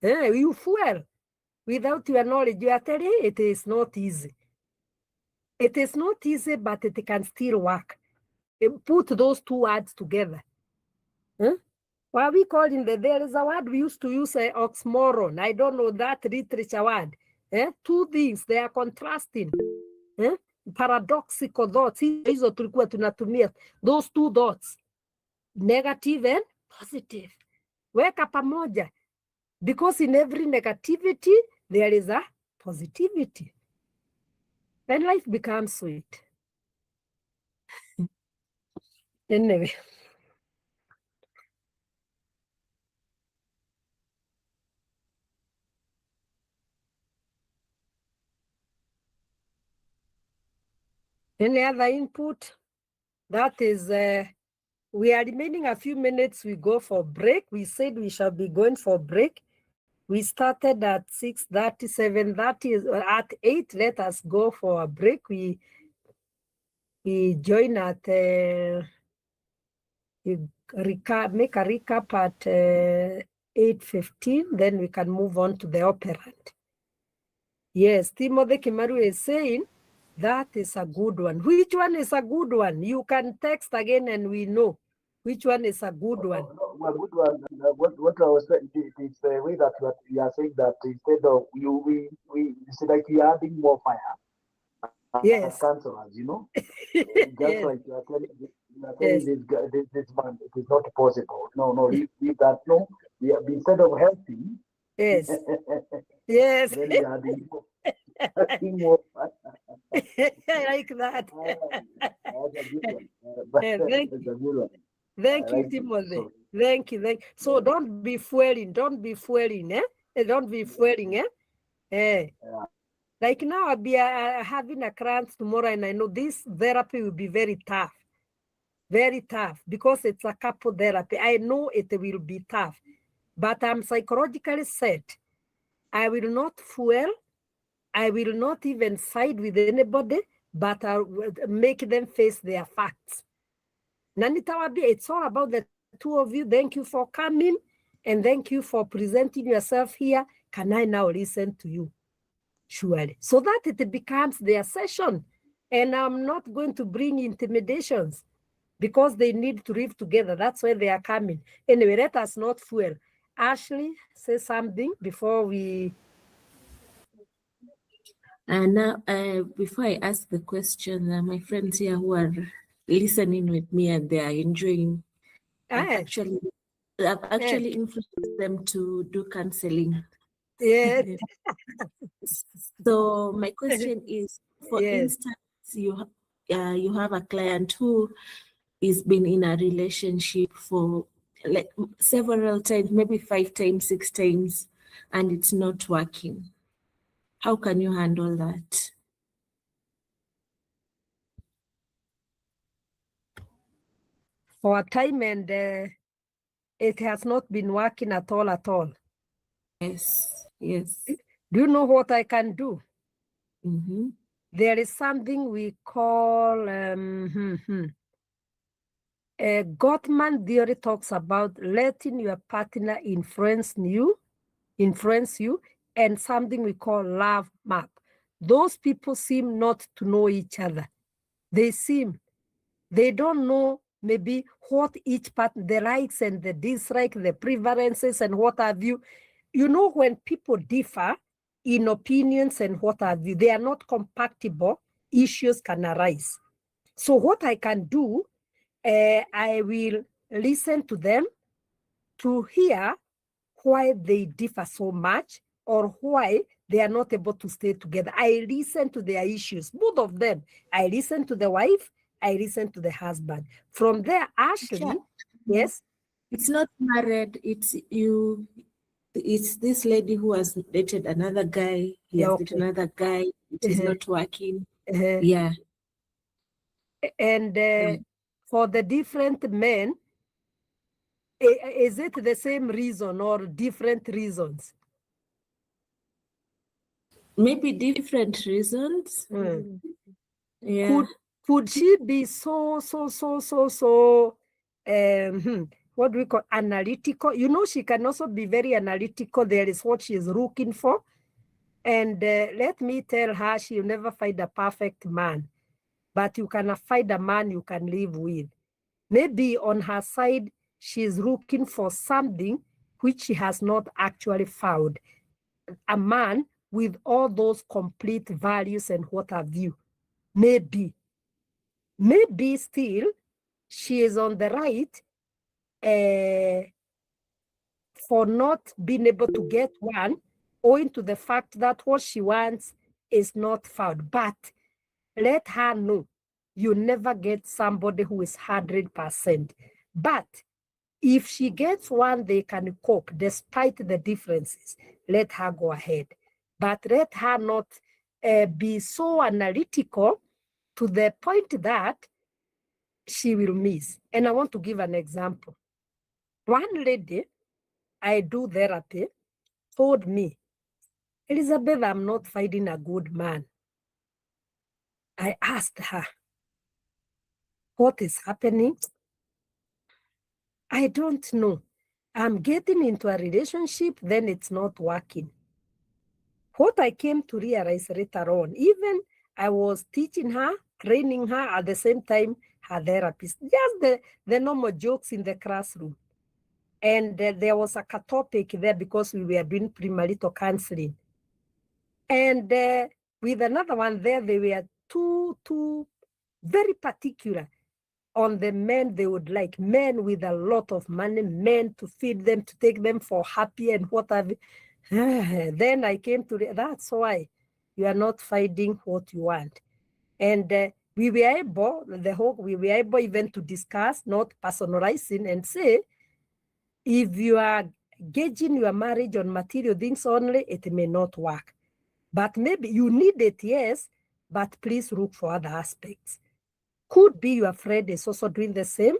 You fuel. Without your knowledge, you are telling it is not easy. It is not easy, but it can still work. Put those two words together. What we call there is a word we used to use, oxymoron. I don't know that literature word. Two things, they are contrasting. Paradoxical thoughts. Hizo tulikuwa tunatumia. Those two thoughts. Negative and positive. Weka pamoja. Because in every negativity, there is a positivity. And life becomes sweet. Anyway. Any other input? That is, we are remaining a few minutes. We go for break. We said we shall be going for break. We started at 6:30, 7:30, at 8. Let us go for a break. We join at, make a recap at 8:15. Then we can move on to the operant. Yes, Timothy Kimaru is saying, that is a good one. Which one is a good one? You can text again and we know which one is a good one. Well, good one. What I was saying, it's the way that you are saying that instead of we it's like you are adding more fire. Yes. Counselors, you know. Just Yes. like you are telling this man, it is not possible. No, leave that. No, instead of helping. Yes. Yes. Then we are adding more fire. I like that. That's a good one. Thank you, Timothy. Thank you. So don't be fueling. Don't be fueling. Like now, I'll be having a client tomorrow, and I know this therapy will be very tough. Very tough, because it's a couple therapy. I know it will be tough, but I'm psychologically set. I will not fuel. I will not even side with anybody, but I'll make them face their facts. Nanitawabi, it's all about the two of you. Thank you for coming, and thank you for presenting yourself here. Can I now listen to you? Surely. So that it becomes their session. And I'm not going to bring intimidations because they need to live together. That's why they are coming. Anyway, let us not fuel. Ashley, say something before we... And now, before I ask the question, my friends here who are listening with me and they are enjoying, I've actually influenced them to do counseling. Yes. So my question is, for instance, you have a client who is been in a relationship for like several times, maybe 5 times, 6 times, and it's not working. How can you handle that? For a time, and it has not been working at all. Yes. Do you know what I can do? Mm-hmm. There is something we call Gottman theory talks about letting your partner influence you, and something we call love map. Those people seem not to know each other. They don't know maybe what each part, the likes and the dislikes, the preferences and what have you. You know, when people differ in opinions and what have you, they are not compatible, issues can arise. So what I can do, I will listen to them to hear why they differ so much or why they are not able to stay together. I listen to their issues, both of them. I listen to the wife, I listen to the husband. From there, Ashley, yes? It's not married, it's you. It's this lady who has dated another guy. He has dated another guy. It is not working. Yeah. And for the different men, Is it the same reason or different reasons? Maybe different reasons. Yeah. Could she be so what do we call analytical? You know, she can also be very analytical. There is what she is looking for. And let me tell her, she'll never find a perfect man, but you can find a man you can live with. Maybe on her side, she's looking for something which she has not actually found. A man with all those complete values and what have you. Maybe still she is on the right for not being able to get one, owing to the fact that what she wants is not found. But let her know you never get somebody who is 100%. But if she gets one they can cope despite the differences, let her go ahead. But let her not be so analytical to the point that she will miss. And I want to give an example. One lady, I do therapy, told me, Elizabeth, I'm not finding a good man. I asked her, what is happening? I don't know. I'm getting into a relationship, then it's not working. What I came to realize later on, even I was teaching her, training her at the same time, her therapist, just the normal jokes in the classroom. And there was a topic there because we were doing premarital counseling. And with another one there, they were two very particular on the men they would like, men with a lot of money, men to feed them, to take them for happy and whatever. Then I came to, that's why you are not finding what you want. And we were able even to discuss, not personalizing, and say, if you are gauging your marriage on material things only, it may not work. But maybe you need it, yes, but please look for other aspects. Could be your friend is also doing the same,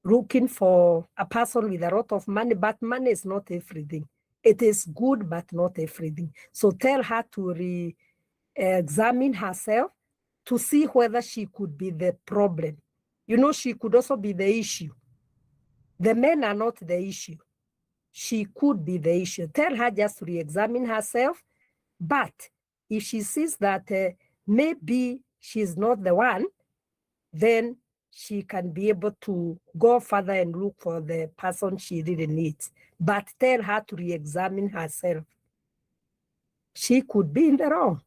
looking for a person with a lot of money, but money is not everything. It is good, but not everything. So tell her to re-examine herself to see whether she could be the problem. You know, she could also be the issue. The men are not the issue. She could be the issue. Tell her just to re-examine herself. But if she sees that maybe she's not the one, then she can be able to go further and look for the person she really needs. But tell her to re-examine herself. She could be in the wrong,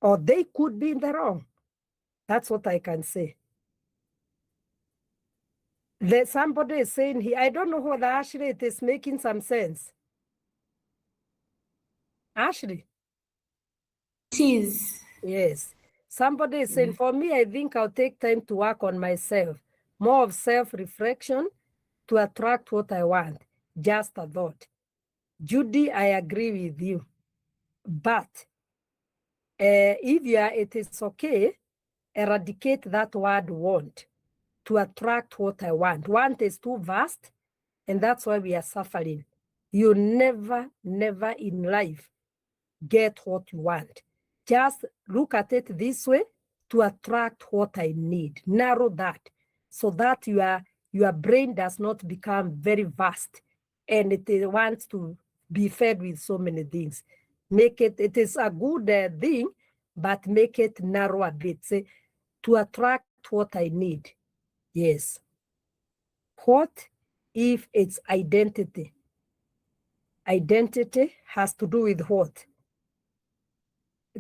or they could be in the wrong. That's what I can say. Somebody is saying here, I don't know whether Ashley it is making some sense. Ashley? It is. Yes. Somebody is saying, for me, I think I'll take time to work on myself. More of self-reflection to attract what I want. Just a thought. Judy, I agree with you. But if it is okay, eradicate that word want to attract what I want. Want is too vast, and that's why we are suffering. You never in life get what you want. Just look at it this way to attract what I need. Narrow that so that your brain does not become very vast and it wants to be fed with so many things. Make it is a good thing, but make it narrow a bit. Say, to attract what I need. Yes. What if it's identity? Identity has to do with what?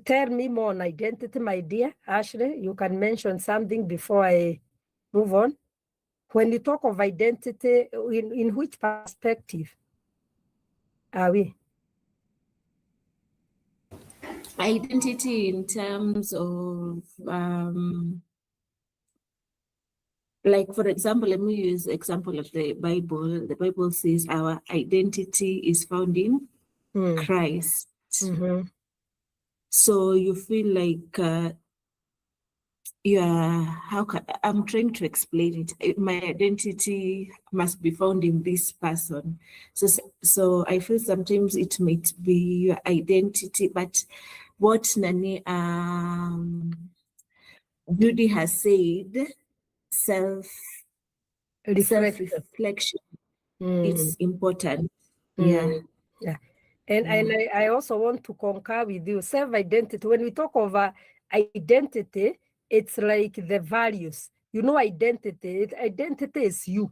Tell me more on identity, my dear. Ashley, you can mention something before I move on. When you talk of identity, in which perspective are we? Identity in terms of, like, for example, let me use example of the Bible. The Bible says our identity is found in Christ. Mm-hmm. So you feel like I'm trying to explain it. My identity must be found in this person. So I feel sometimes it might be your identity, but what Nani Judy has said, self-reflection, it's important. Yeah. Yeah. And I also want to concur with you. Self-identity, when we talk of identity, it's like the values. You know, identity is you.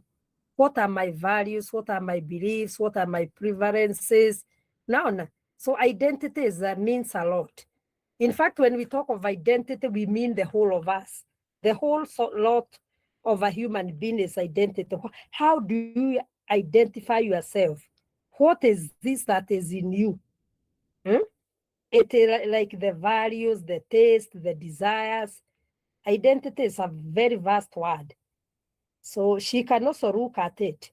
What are my values? What are my beliefs? What are my preferences? No. So identity means a lot. In fact, when we talk of identity, we mean the whole of us. The whole lot of a human being is identity. How do you identify yourself? What is this that is in you? It is like the values, the taste, the desires. Identity is a very vast word. So she can also look at it.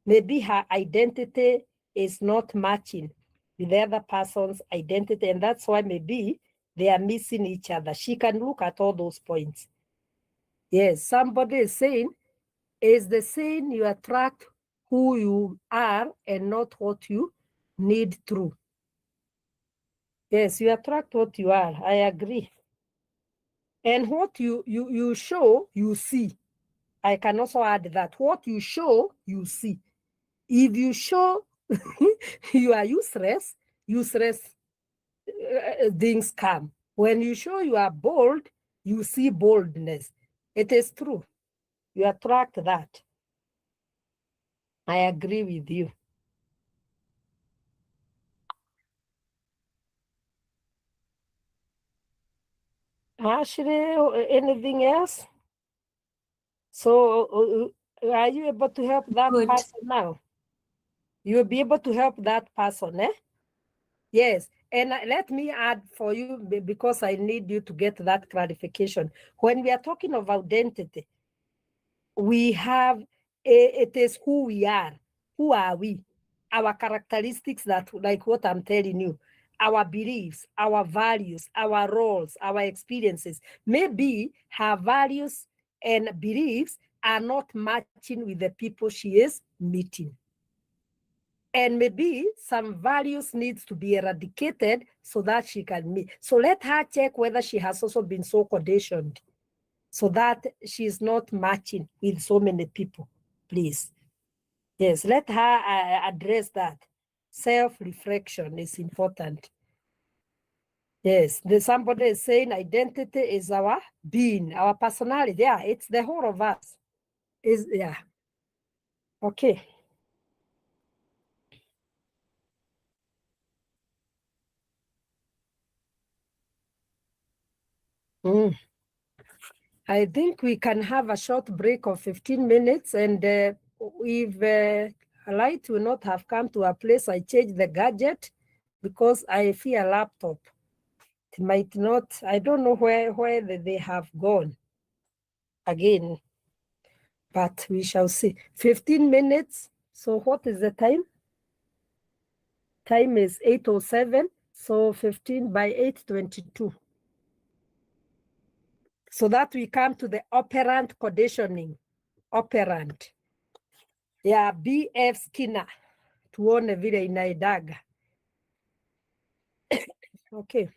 Maybe her identity is not matching with the other person's identity, and that's why maybe they are missing each other. She can look at all those points. Yes, somebody is saying, is the saying you attract who you are and not what you need through. Yes, you attract what you are. I agree. And what you show, you see. I can also add that what you show, you see. If you show you are useless things come. When you show you are bold, you see boldness. It is true. You attract that. I agree with you. Ashley, anything else? So are you able to help that person now? You will be able to help that person, eh? Yes, and let me add for you, because I need you to get that clarification. When we are talking of identity, we have, it is who we are. Who are we? Our characteristics, that, like what I'm telling you, our beliefs, our values, our roles, our experiences. Maybe her values and beliefs are not matching with the people she is meeting. And maybe some values needs to be eradicated so that she can meet. So let her check whether she has also been so conditioned so that she's not matching with so many people, please. Yes, let her address that. Self-reflection is important. Yes, somebody is saying identity is our being, our personality. Yeah, it's the whole of us. Yeah. Okay. I think we can have a short break of 15 minutes, and if light will not have come to a place, I change the gadget because I fear a laptop. It might not, I don't know where they have gone again, but we shall see. 15 minutes. So what is the time? Time is 8:07, so 15 by 8:22. So that we come to the operant conditioning. Operant. Yeah, B.F. Skinner. Tuone vile inaidaga. Okay.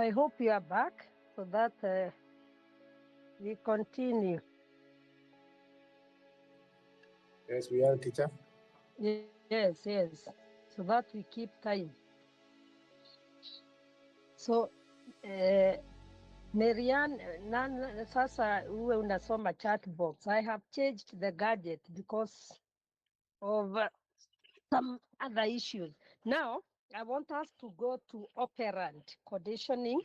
I hope you are back so that we continue. Yes, we are, teacher. Yes, so that we keep time. So Marian, sasa uwe unasoma chat box. I have changed the gadget because of some other issues. Now, I want us to go to operant conditioning.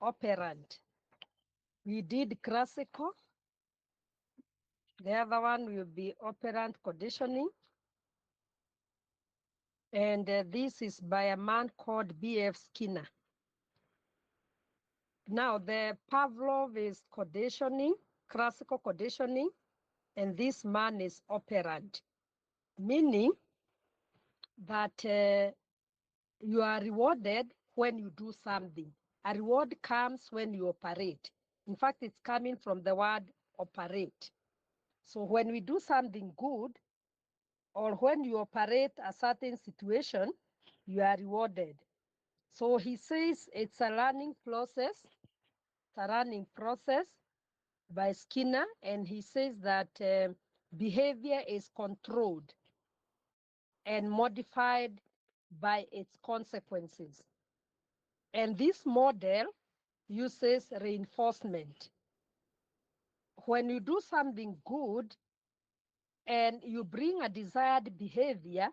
Operant. We did classical. The other one will be operant conditioning. And this is by a man called B.F. Skinner. Now, the Pavlov is conditioning, classical conditioning, and this man is operant, meaning that you are rewarded when you do something. A reward comes when you operate. In fact, it's coming from the word operate. So when we do something good, or when you operate a certain situation, you are rewarded. So he says it's a learning process. It's a learning process by Skinner, and he says that behavior is controlled and modified by its consequences. And this model uses reinforcement. When you do something good and you bring a desired behavior,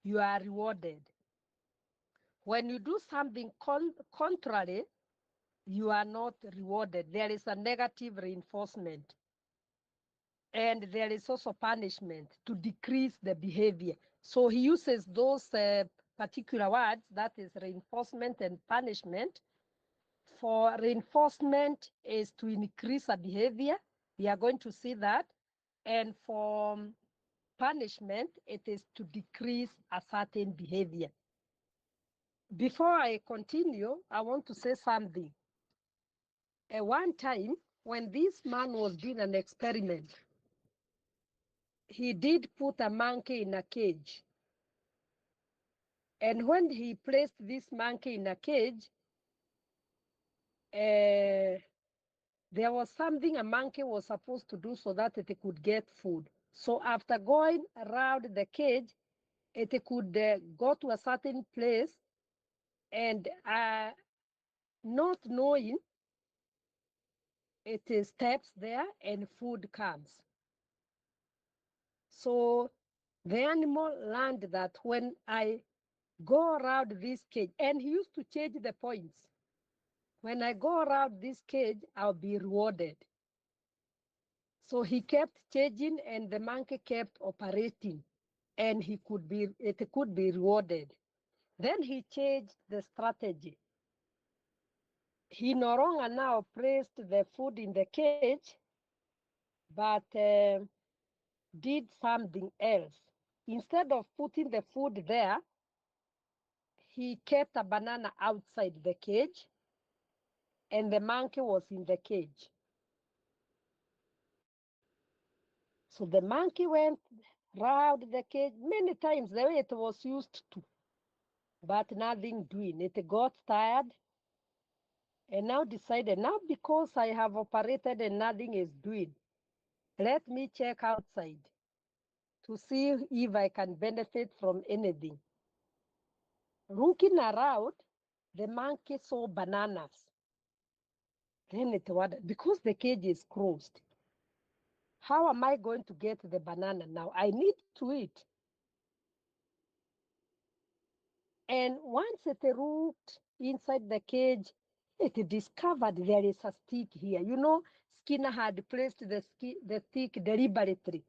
you are rewarded. When you do something contrary, you are not rewarded. There is a negative reinforcement. And there is also punishment to decrease the behavior. So he uses those particular words, that is reinforcement and punishment. For reinforcement is to increase a behavior. We are going to see that. And for punishment, it is to decrease a certain behavior. Before I continue, I want to say something. One time, when this man was doing an experiment, he did put a monkey in a cage. And when he placed this monkey in a cage, there was something a monkey was supposed to do so that it could get food. So after going around the cage, it could go to a certain place and not knowing, it steps there and food comes. So the animal learned that when I go around this cage, and he used to change the points. When I go around this cage, I'll be rewarded. So he kept changing and the monkey kept operating and it could be rewarded. Then he changed the strategy. He no longer now placed the food in the cage, but did something else. Instead of putting the food there, he kept a banana outside the cage and the monkey was in the cage. So the monkey went round the cage many times the way it was used to, but nothing doing. It got tired and now decided, now because I have operated and nothing is doing, let me check outside to see if I can benefit from anything. Looking around, the monkey saw bananas. Then it wondered, because the cage is closed, how am I going to get the banana now? I need to eat. And once it looked inside the cage, it discovered there is a stick here. You know, Skinner had placed the stick deliberately.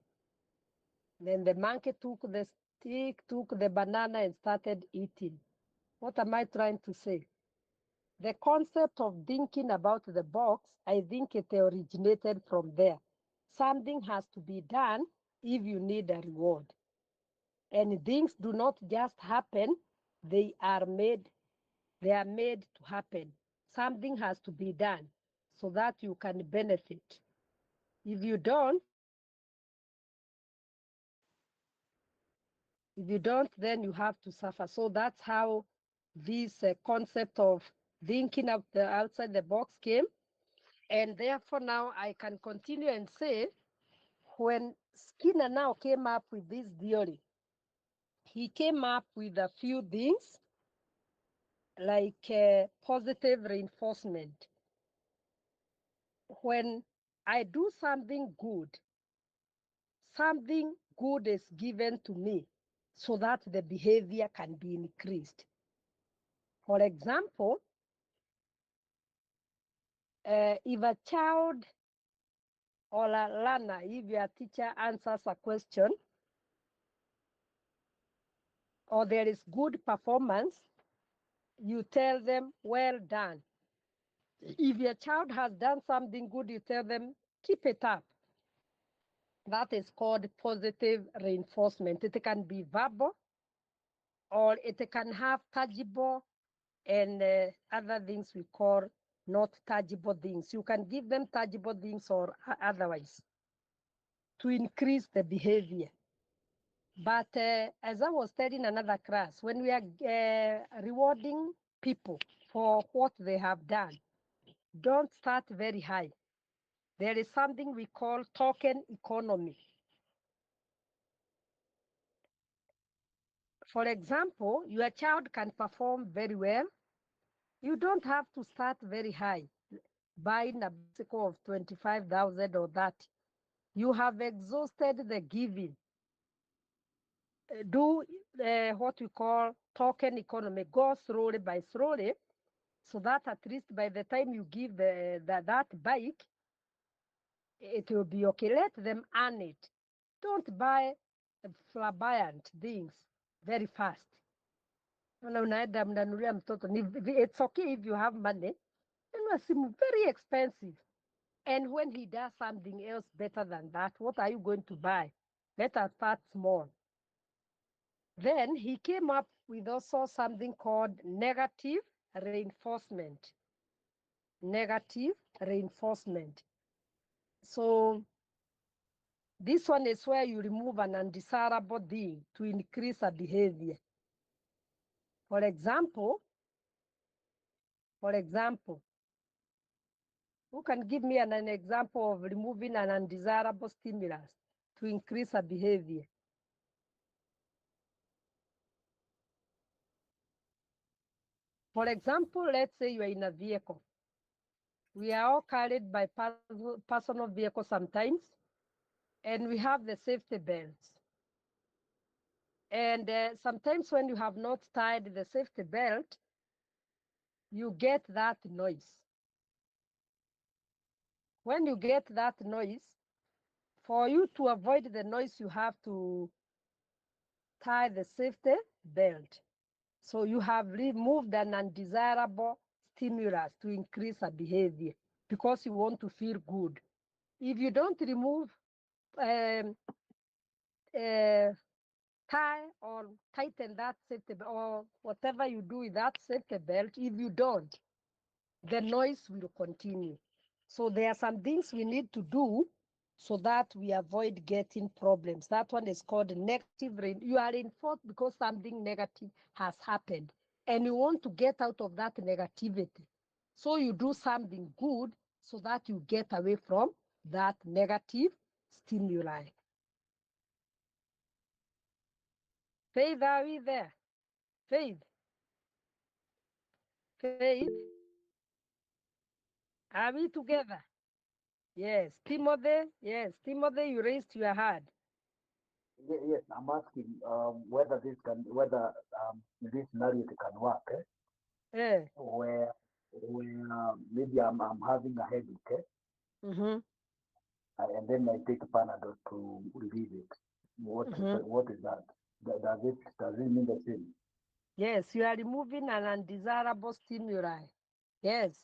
Then the monkey took the stick, took the banana, and started eating. What am I trying to say? The concept of thinking about the box, I think it originated from there. Something has to be done if you need a reward. And things do not just happen, they are made to happen. Something has to be done so that you can benefit. If you don't, then you have to suffer. So that's how this concept of thinking of the outside the box came. And therefore now I can continue and say, when Skinner now came up with this theory, he came up with a few things like positive reinforcement. When I do something good is given to me so that the behavior can be increased. For example, if a child or a learner, if your teacher answers a question or there is good performance, you tell them, well done. If your child has done something good, you tell them, keep it up. That is called positive reinforcement. It can be verbal or it can have tangible and other things we call not tangible things. You can give them tangible things or otherwise to increase the behavior. But as I was telling another class, when we are rewarding people for what they have done, don't start very high. There is something we call token economy. For example, your child can perform very well. You don't have to start very high, buying a bicycle of 25,000 or that. You have exhausted the giving. Do what we call token economy. Go slowly by slowly, so that at least by the time you give that bike, it will be okay. Let them earn it. Don't buy flamboyant things very fast. It's okay if you have money. Very expensive. And when he does something else better than that, what are you going to buy? Let us start small. Then he came up with also something called negative reinforcement. Negative reinforcement. So this one is where you remove an undesirable thing to increase a behavior. For example, who can give me an example of removing an undesirable stimulus to increase a behavior? For example, let's say you are in a vehicle. We are all carried by personal vehicles sometimes, and we have the safety belts. And sometimes when you have not tied the safety belt, you get that noise. When you get that noise, for you to avoid the noise, you have to tie the safety belt. So you have removed an undesirable stimulus to increase a behavior because you want to feel good. If you don't remove tie or tighten that safety belt or whatever you do with that safety belt, if you don't, the noise will continue. So there are some things we need to do so that we avoid getting problems. That one is called negative. You are reinforced because something negative has happened and you want to get out of that negativity. So you do something good so that you get away from that negative stimuli. Faith, are we there? Faith? Faith? Are we together? Yes. Timothy? Yes. Timothy, you raised your hand. Yes, I'm asking whether this narrative can work. Where maybe I'm having a headache, and then I take Panadol to relieve it. What is that? Does it mean the same? Yes, you are removing an undesirable stimuli. Yes,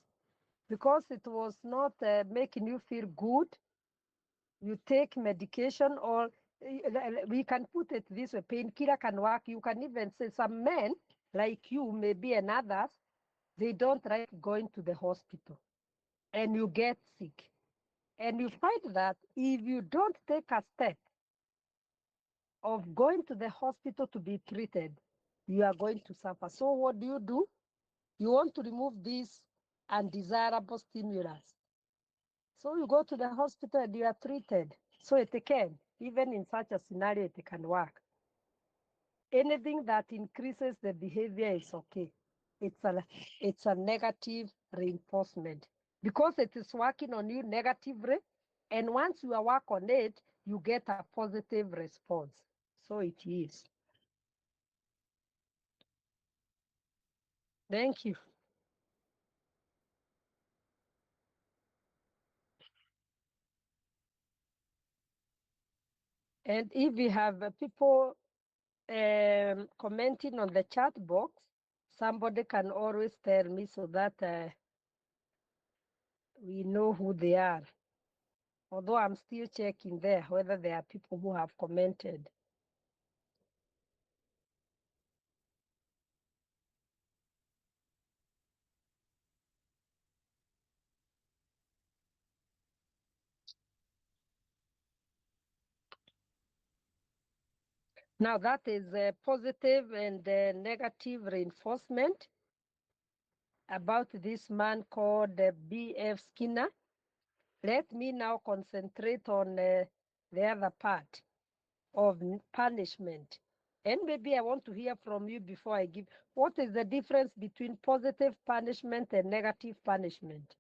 because it was not making you feel good. You take medication, or we can put it this way: painkiller can work. You can even say some men like you, maybe, and others, they don't like going to the hospital, and you get sick, and you find that if you don't take a step of going to the hospital to be treated, you are going to suffer. So what do? You want to remove this undesirable stimulus. So you go to the hospital and you are treated. So it can, even in such a scenario, it can work. Anything that increases the behavior is okay. It's a negative reinforcement because it is working on you negatively. And once you work on it, you get a positive response. So it is. Thank you. And if we have people commenting on the chat box, somebody can always tell me so that we know who they are. Although I'm still checking there whether there are people who have commented. Now that is positive and negative reinforcement about this man called B.F. Skinner. Let me now concentrate on the other part of punishment. And maybe I want to hear from you before I give. What is the difference between positive punishment and negative punishment?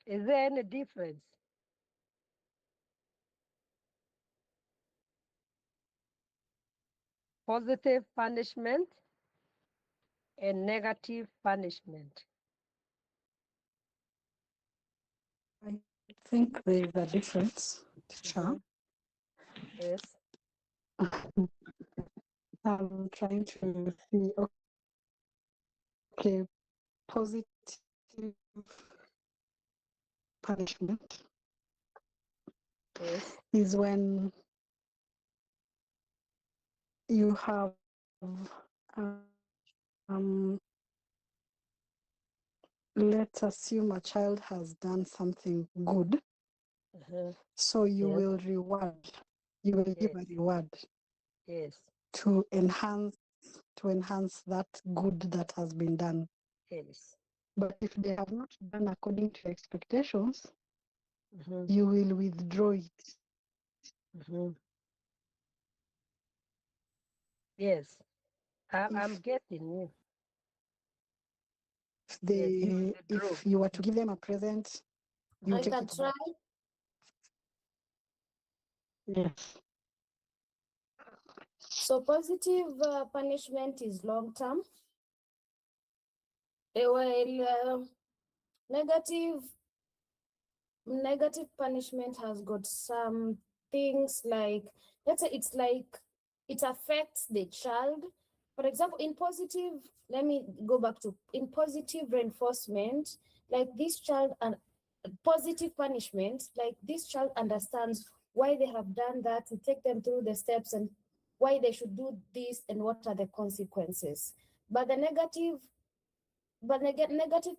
Is there any difference? Positive punishment and negative punishment. I think there is a difference, teacher. Yes. I'm trying to see, okay, positive punishment Yes. is when you have let's assume a child has done something good, so you will reward, you will give a reward to enhance that good that has been done. Yes. But if they have not done according to expectations, you will withdraw it. Yes, I'm getting you. If you were to give them a present, you I take can it try. back. Yes. So positive punishment is long term. While negative punishment has got some things like, let's say it's like it affects the child. For example, in positive, let me go back to in positive reinforcement, like this child, and positive punishment, like this child understands why they have done that, to take them through the steps and why they should do this and what are the consequences. But the negative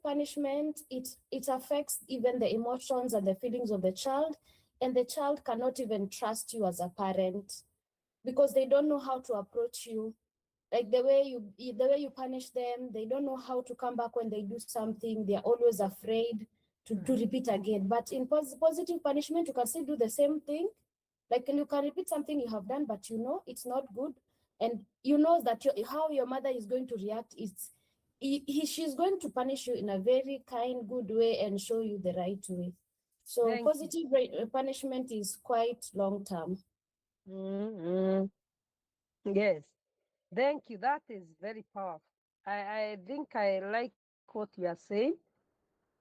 punishment, it affects even the emotions and the feelings of the child, and the child cannot even trust you as a parent because they don't know how to approach you. Like the way you punish them, they don't know how to come back when they do something. They're always afraid to repeat again. But in positive punishment, you can still do the same thing. Like you can repeat something you have done, but you know it's not good, and you know that how your mother is going to react is she's going to punish you in a very kind, good way and show you the right way. So positive punishment is quite long term. Yes, thank you. That is very powerful. I think I like what you are saying.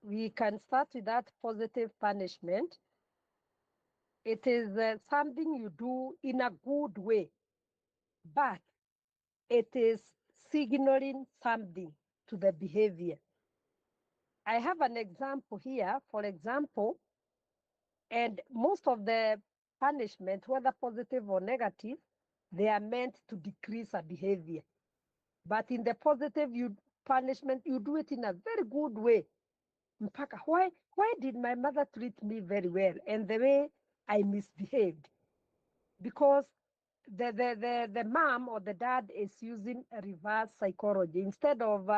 We can start with that positive punishment. It is something you do in a good way, but it is signaling something to the behavior. I have an example here, for example, and most of the punishment, whether positive or negative, they are meant to decrease a behavior. But in the positive punishment, you do it in a very good way. Mpaka, why did my mother treat me very well and the way I misbehaved? Because the mom or the dad is using a reverse psychology. Instead of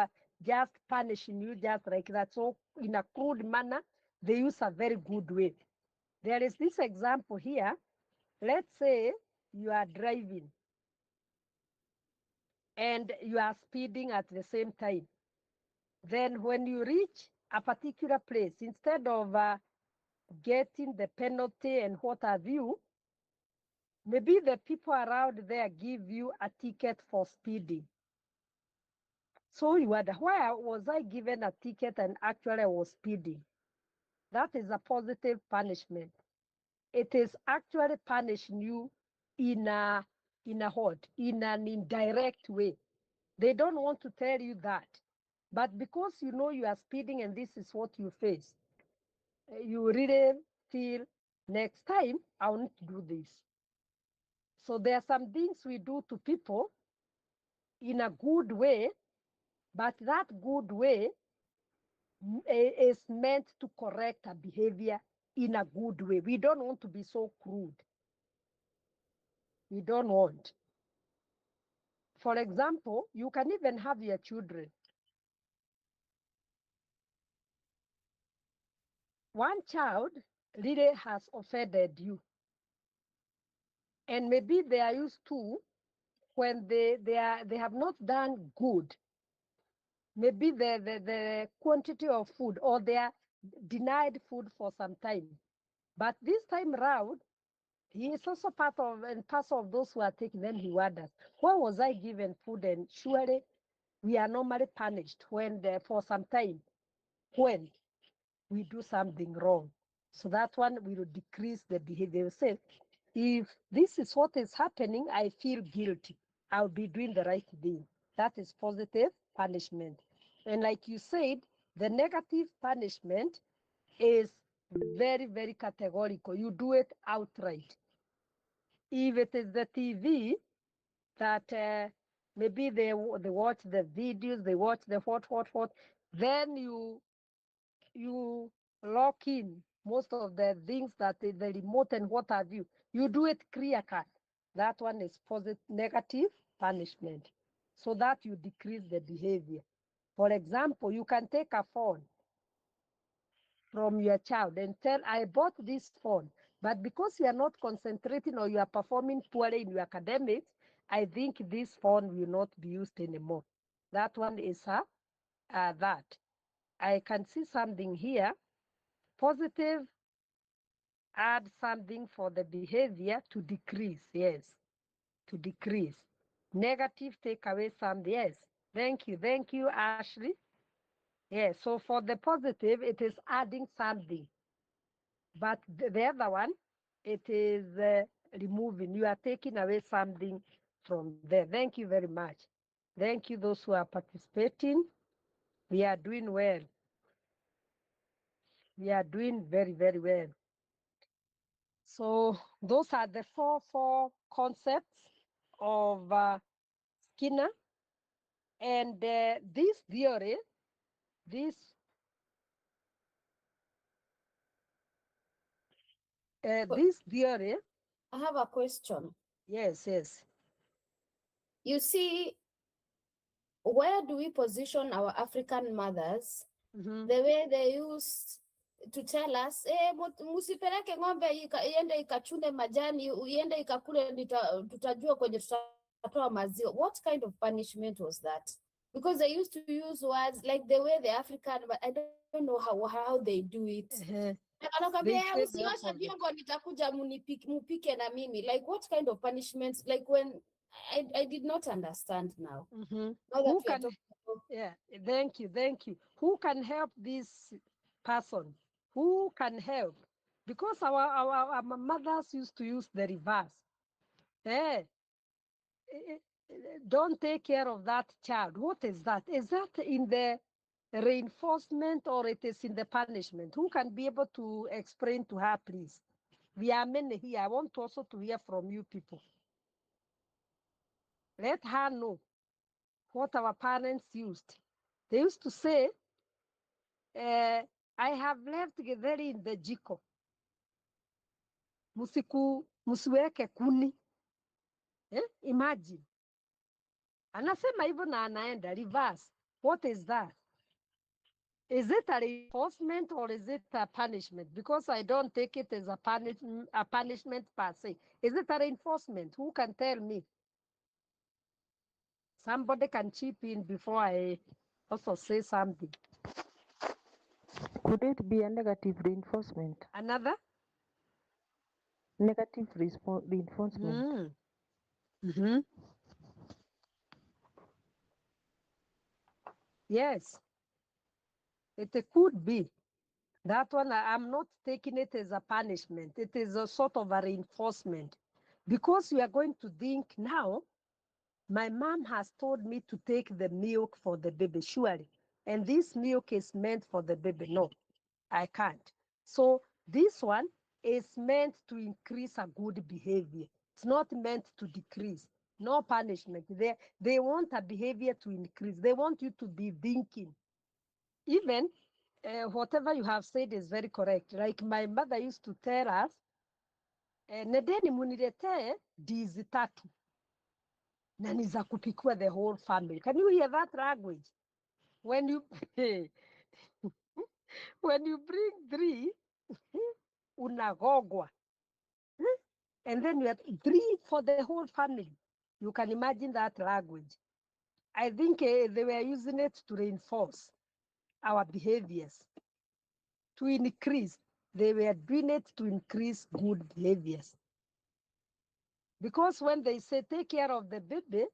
just punishing you just like that. So in a crude manner, they use a very good way. There is this example here. Let's say you are driving and you are speeding at the same time. Then when you reach a particular place, instead of getting the penalty and what have you, maybe the people around there give you a ticket for speeding. So you wonder, why was I given a ticket and actually I was speeding? That is a positive punishment. It is actually punishing you in an indirect way. They don't want to tell you that. But because you know you are speeding and this is what you face, you really feel next time I will not do this. So there are some things we do to people in a good way, but that good way is meant to correct a behavior in a good way. We don't want to be so crude. We don't want. For example, you can even have your children. One child really has offended you. And maybe they are used to when they have not done good. Maybe the quantity of food, or they are denied food for some time. But this time round, he is also part of and parcel of those who are taking. Then he wonders, why was I given food? And surely we are normally punished when for some time when we do something wrong. So that one will decrease the behavior. Say, if this is what is happening, I feel guilty. I'll be doing the right thing. That is positive punishment. And like you said, the negative punishment is very, very categorical. You do it outright. If it is the TV that maybe they watch the videos, they watch the what, then you lock in most of the things that the remote and what have you. You do it clear cut. That one is positive, negative punishment, so that you decrease the behavior. For example, you can take a phone from your child and tell, I bought this phone, but because you are not concentrating or you are performing poorly in your academics, I think this phone will not be used anymore. That one is that. I can see something here. Positive, add something for the behavior to decrease, yes, to decrease. Negative, take away something, yes. Thank you, Ashley. Yes, so for the positive, it is adding something. But the other one, it is removing. You are taking away something from there. Thank you very much. Thank you, those who are participating. We are doing well. We are doing very, very well. So those are the four concepts of Skinner. And this theory, this theory. I have a question. Yes. You see, where do we position our African mothers? Mm-hmm. The way they used to tell us, musipeleke ng'ombe iende ikachune majani, iende ikakule, tutajua kwenye tutatoa maziwa. What kind of punishment was that? Because they used to use words like the way the African, but I don't know how they do it. Anakwambia usiosha vyombo nitakuja mupike na mimi. Like what kind of punishments? Like when I did not understand now. Mm-hmm. Who can yeah, thank you. Who can help this person? Who can help? Because our mothers used to use the reverse. Don't take care of that child. What is that? Is that in the reinforcement or it is in the punishment? Who can be able to explain to her, please? We are many here. I want also to hear from you people. Let her know what our parents used. They used to say, I have left githeri in the jiko. Musiweke kuni. Imagine. Anasema hivyo na anaenda reverse. What is that? Is it a reinforcement or is it a punishment? Because I don't take it as a punishment per se. Is it a reinforcement? Who can tell me? Somebody can chip in before I also say something. Could it be a negative reinforcement? Another? Negative reinforcement. Mm-hmm. Yes, it could be. That one, I'm not taking it as a punishment. It is a sort of a reinforcement. Because you are going to think now, my mom has told me to take the milk for the baby, surely. And this milk is meant for the baby. No, I can't. So this one is meant to increase a good behavior. It's not meant to decrease. No punishment. They want a behavior to increase. They want you to be thinking. Even whatever you have said is very correct. Like my mother used to tell us, nedeni muniletee ndizi tatu na ni za kupikiwa the whole family. Can you hear that language? When you when you bring 3, unagogwa. And then you have 3 for the whole family. You can imagine that language. I think they were using it to reinforce our behaviors, to increase. They were doing it to increase good behaviors. Because when they say take care of the baby,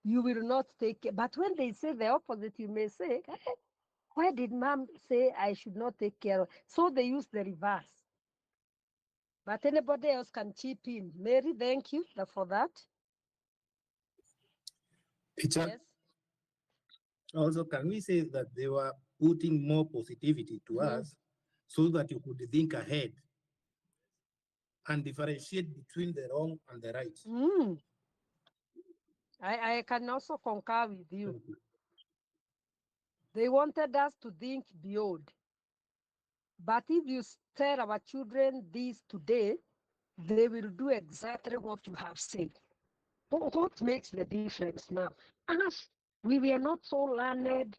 you will not take care. But when they say the opposite, you may say, hey, why did mom say I should not take care of? So they use the reverse. But anybody else can chip in. Mary, thank you for that. Yes. Also, can we say that they were putting more positivity to us so that you could think ahead and differentiate between the wrong and the right? I can also concur with you. They wanted us to think beyond. But if you tell our children this today, they will do exactly what you have said. But what makes the difference now? Us, we were not so learned,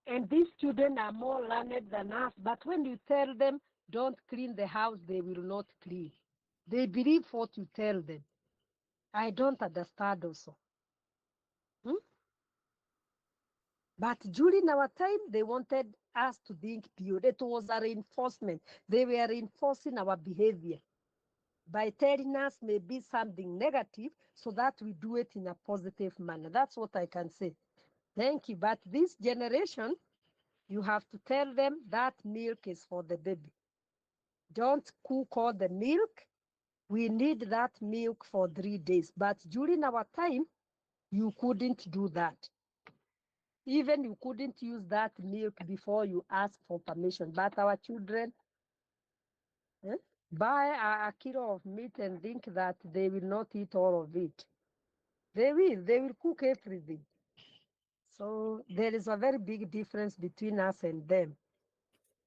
and these children are more learned than us. But when you tell them, don't clean the house, they will not clean. They believe what you tell them. I don't understand also. But during our time, they wanted us to think beyond. It was a reinforcement. They were reinforcing our behavior by telling us maybe something negative so that we do it in a positive manner. That's what I can say. Thank you. But this generation, you have to tell them that milk is for the baby. Don't cook all the milk. We need that milk for 3 days. But during our time, you couldn't do that. Even you couldn't use that milk before you ask for permission. But our children buy a kilo of meat and think that they will not eat all of it. They will cook everything. So there is a very big difference between us and them.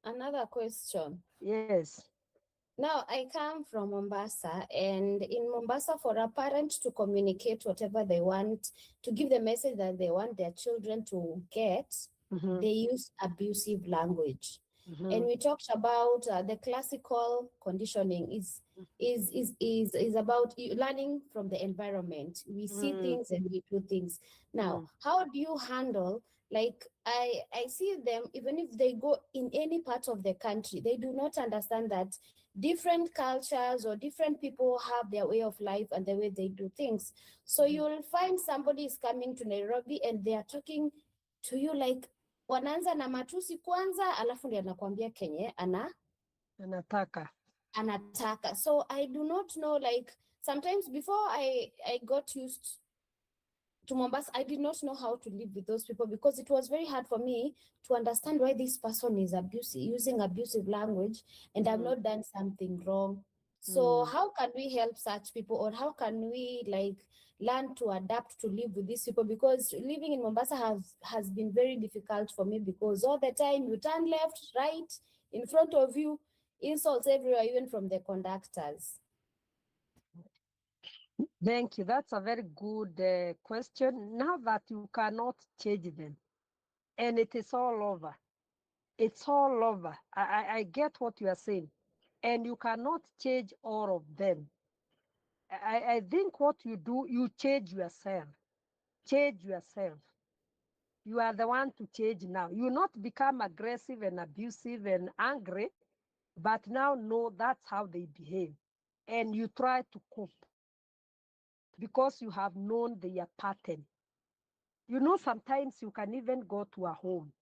Another question. Yes. Now, I come from Mombasa, and in Mombasa, for a parent to communicate whatever they want, to give the message that they want their children to get, they use abusive language. And we talked about the classical conditioning is about learning from the environment. We see things and we do things. Now, how do you handle, like I see them, even if they go in any part of the country, they do not understand that different cultures or different people have their way of life and the way they do things. So you'll find somebody is coming to Nairobi and they are talking to you like wanaanza na matusi kwanza, alafu ndio anakuambia kenye anataka. So I do not know, like sometimes before I got used to Mombasa, I did not know how to live with those people because it was very hard for me to understand why this person is using abusive language and I've not done something wrong. So how can we help such people, or how can we like learn to adapt to live with these people? Because living in Mombasa has been very difficult for me because all the time you turn left, right, in front of you, insults everywhere, even from the conductors. Thank you. That's a very good question. Now that you cannot change them, and it is all over. It's all over. I get what you are saying. And you cannot change all of them. I think what you do, you change yourself. Change yourself. You are the one to change now. You not become aggressive and abusive and angry, but now know that's how they behave. And you try to cope because you have known their pattern. You know, sometimes you can even go to a home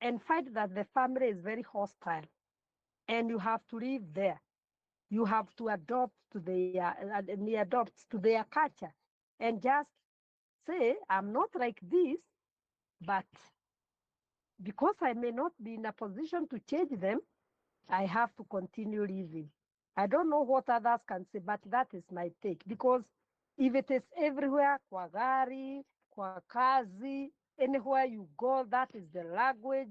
and find that the family is very hostile and you have to live there. You have to adopt to their culture and just say, I'm not like this, but because I may not be in a position to change them, I have to continue living. I don't know what others can say, but that is my take. Because if it is everywhere, kwa gari, kwa kazi, anywhere you go, that is the language,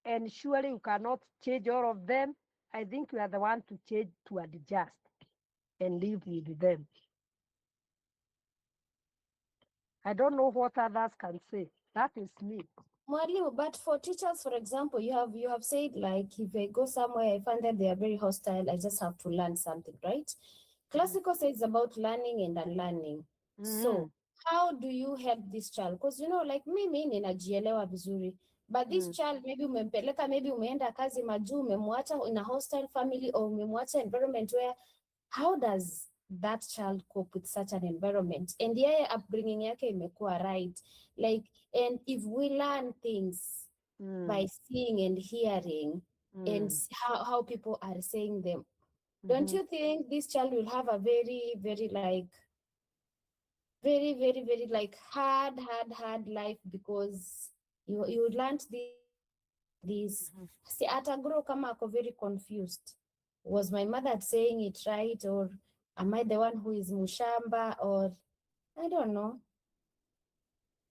and surely you cannot change all of them. I think you are the one to change, to adjust and live with them. I don't know what others can say. That is me. Mwalimu, but for teachers, for example, you have said, like, if I go somewhere, I find that they are very hostile, I just have to learn something, right? Classical says about learning and unlearning. So how do you help this child? Because, you know, like mimi ninajielewa vizuri, but this child maybe umempeleka, maybe umeenda kazi majuu, umemwacha in a hostile family, or umemwacha environment where, how does that child cope with such an environment? And yeye upbringing yake imekuwa right. Like, and if we learn things by seeing and hearing and how people are saying them, don't you think this child will have a very, very like, very like hard life, because you learned this. See, atagrow kama ako very confused. Was my mother saying it right, or am I the one who is mushamba, or I don't know.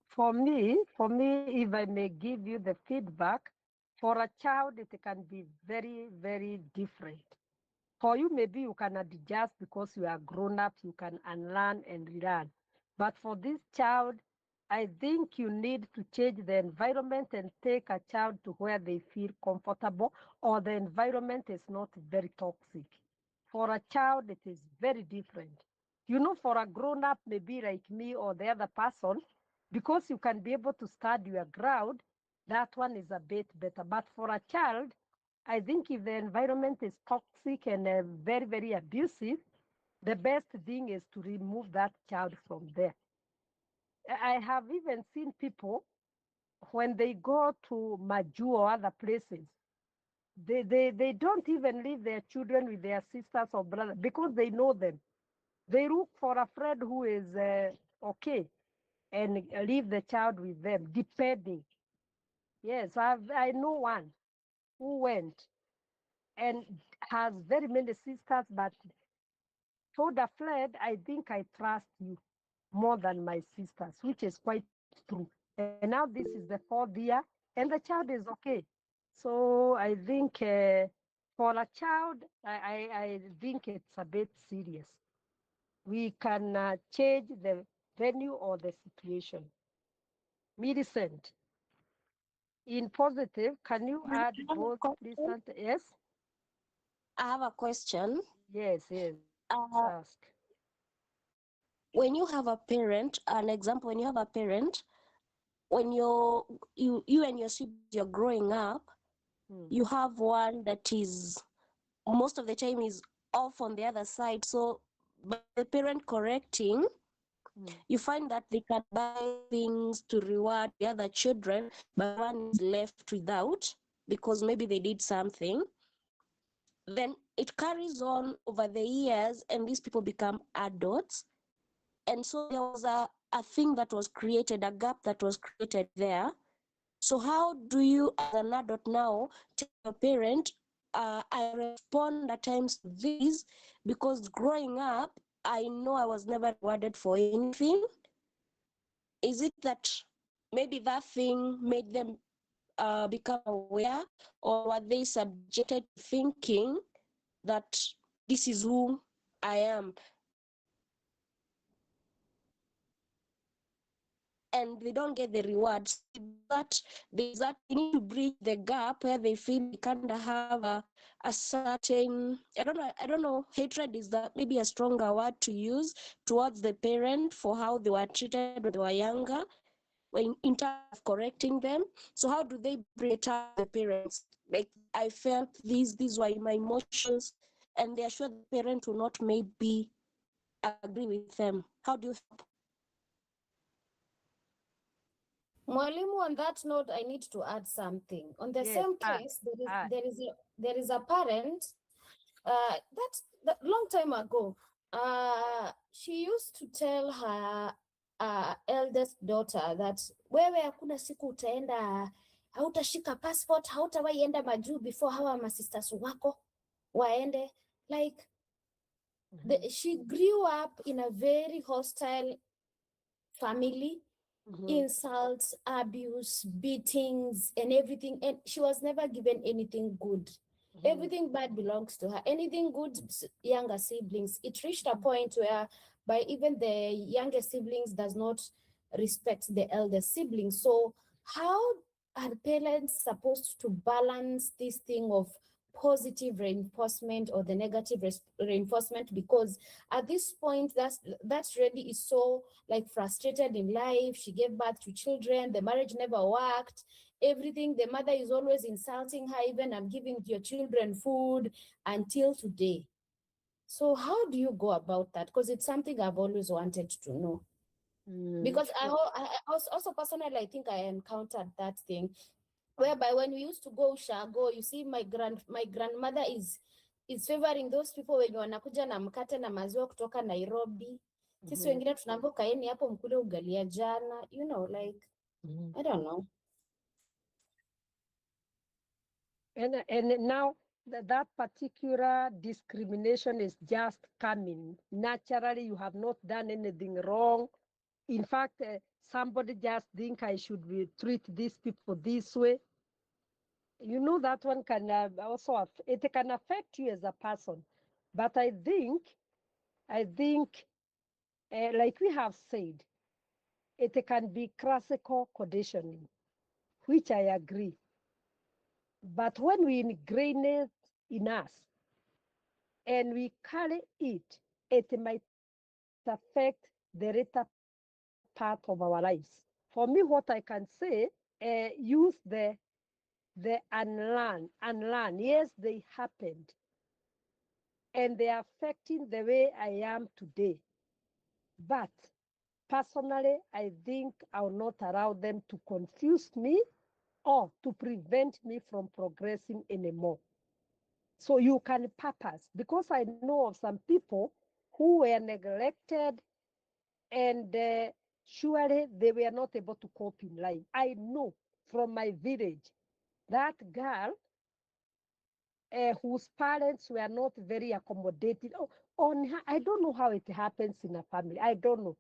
For me, if I may give you the feedback, for a child, it can be very, very different. For you, maybe you can adjust because you are grown up, you can unlearn and relearn. But for this child, I think you need to change the environment and take a child to where they feel comfortable, or the environment is not very toxic. For a child, it is very different. You know, for a grown up, maybe like me or the other person, because you can be able to stand your ground, that one is a bit better. But for a child, I think if the environment is toxic and very, very abusive, the best thing is to remove that child from there. I have even seen people, when they go to Maju or other places, they don't even leave their children with their sisters or brothers because they know them. They look for a friend who is okay and leave the child with them, depending. Yes, I know one who went and has very many sisters, but told a friend, I think I trust you more than my sisters, which is quite true. And now this is the 4th year, and the child is okay. So I think for a child, I think it's a bit serious. We can change the venue or the situation. Millicent, in positive, can you add both, please? Yes? I have a question. Yes. Ask. When you have a parent, an example, when you have a parent, when you and your siblings, you're growing up, you have one that is most of the time is off on the other side. So by the parent correcting, you find that they can buy things to reward the other children, but one is left without because maybe they did something. Then it carries on over the years, and these people become adults. And so there was a thing that was created, a gap that was created there. So how do you, as an adult now, tell your parent, I respond at times to this because growing up, I know I was never rewarded for anything. Is it that maybe that thing made them become aware, or were they subjected to thinking that this is who I am? and they don't get the rewards. But there's that they need to bridge the gap where they feel they kind of have a certain, I don't know, hatred is that maybe a stronger word to use towards the parent for how they were treated when they were younger, in terms of correcting them. So how do they bring it up to the parents? Like, I felt these were my emotions, and they are sure the parent will not maybe agree with them. How do you help? Mwalimu, on that note, I need to add something. On the Yes, same case, there is a parent that long time ago. She used to tell her eldest daughter that wewe hakuna siku utaenda, hautashika passport, hautawahi enda majuu before hawa masisters wako waende. Like, she grew up in a very hostile family. Insults, abuse, beatings, and everything. And she was never given anything good. Everything bad belongs to her. Anything good, younger siblings. It reached a point where by even the younger siblings does not respect the elder siblings. So how are parents supposed to balance this thing of positive reinforcement or the negative reinforcement? Because at this point, that really is so like frustrated in life. She gave birth to children, the marriage never worked, everything. The mother is always insulting her, even I'm giving your children food, until today. So how do you go about that? Because it's something I've always wanted to know. Because I also personally, I think I encountered that thing whereby when we used to go Ushago, you see my grandmother is favoring those people wenye wanakuja na mkate na maziwa kutoka Nairobi. Sisi wengine tunaambiwa kaeni hapo mkule ugali ya jana, you know, like I don't know. And now that particular discrimination is just coming. Naturally, you have not done anything wrong. In fact, somebody just think I should treat these people this way. You know, that one can also, it can affect you as a person. But I think, like we have said, it can be classical conditioning, which I agree. But when we ingrain it in us and we carry it, it might affect the later part of our lives. For me, what I can say, use the unlearn. Yes, they happened, and they are affecting the way I am today. But personally, I think I will not allow them to confuse me or to prevent me from progressing anymore. So you can purpose, because I know of some people who were neglected, and surely they were not able to cope in life. I know from my village that girl whose parents were not very accommodating. On her, I don't know how it happens in a family. I don't know.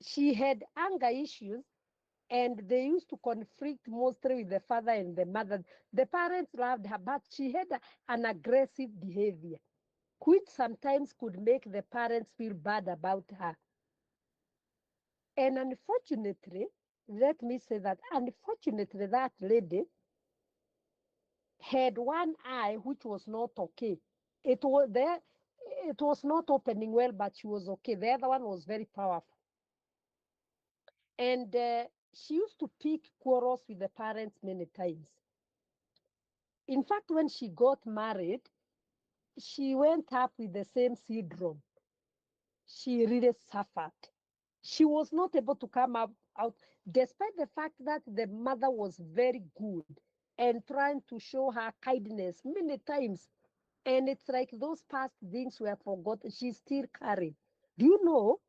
She had anger issues, and they used to conflict mostly with the father and the mother. The parents loved her, but she had an aggressive behavior, which sometimes could make the parents feel bad about her. And unfortunately, let me say that, unfortunately, that lady had one eye which was not okay. It was there, it was not opening well, but she was okay. The other one was very powerful. And she used to pick quarrels with the parents many times. In fact, when she got married, she went up with the same syndrome. She really suffered. She was not able to come out, despite the fact that the mother was very good and trying to show her kindness many times. And it's like those past things were forgotten. She's still carrying. Do you know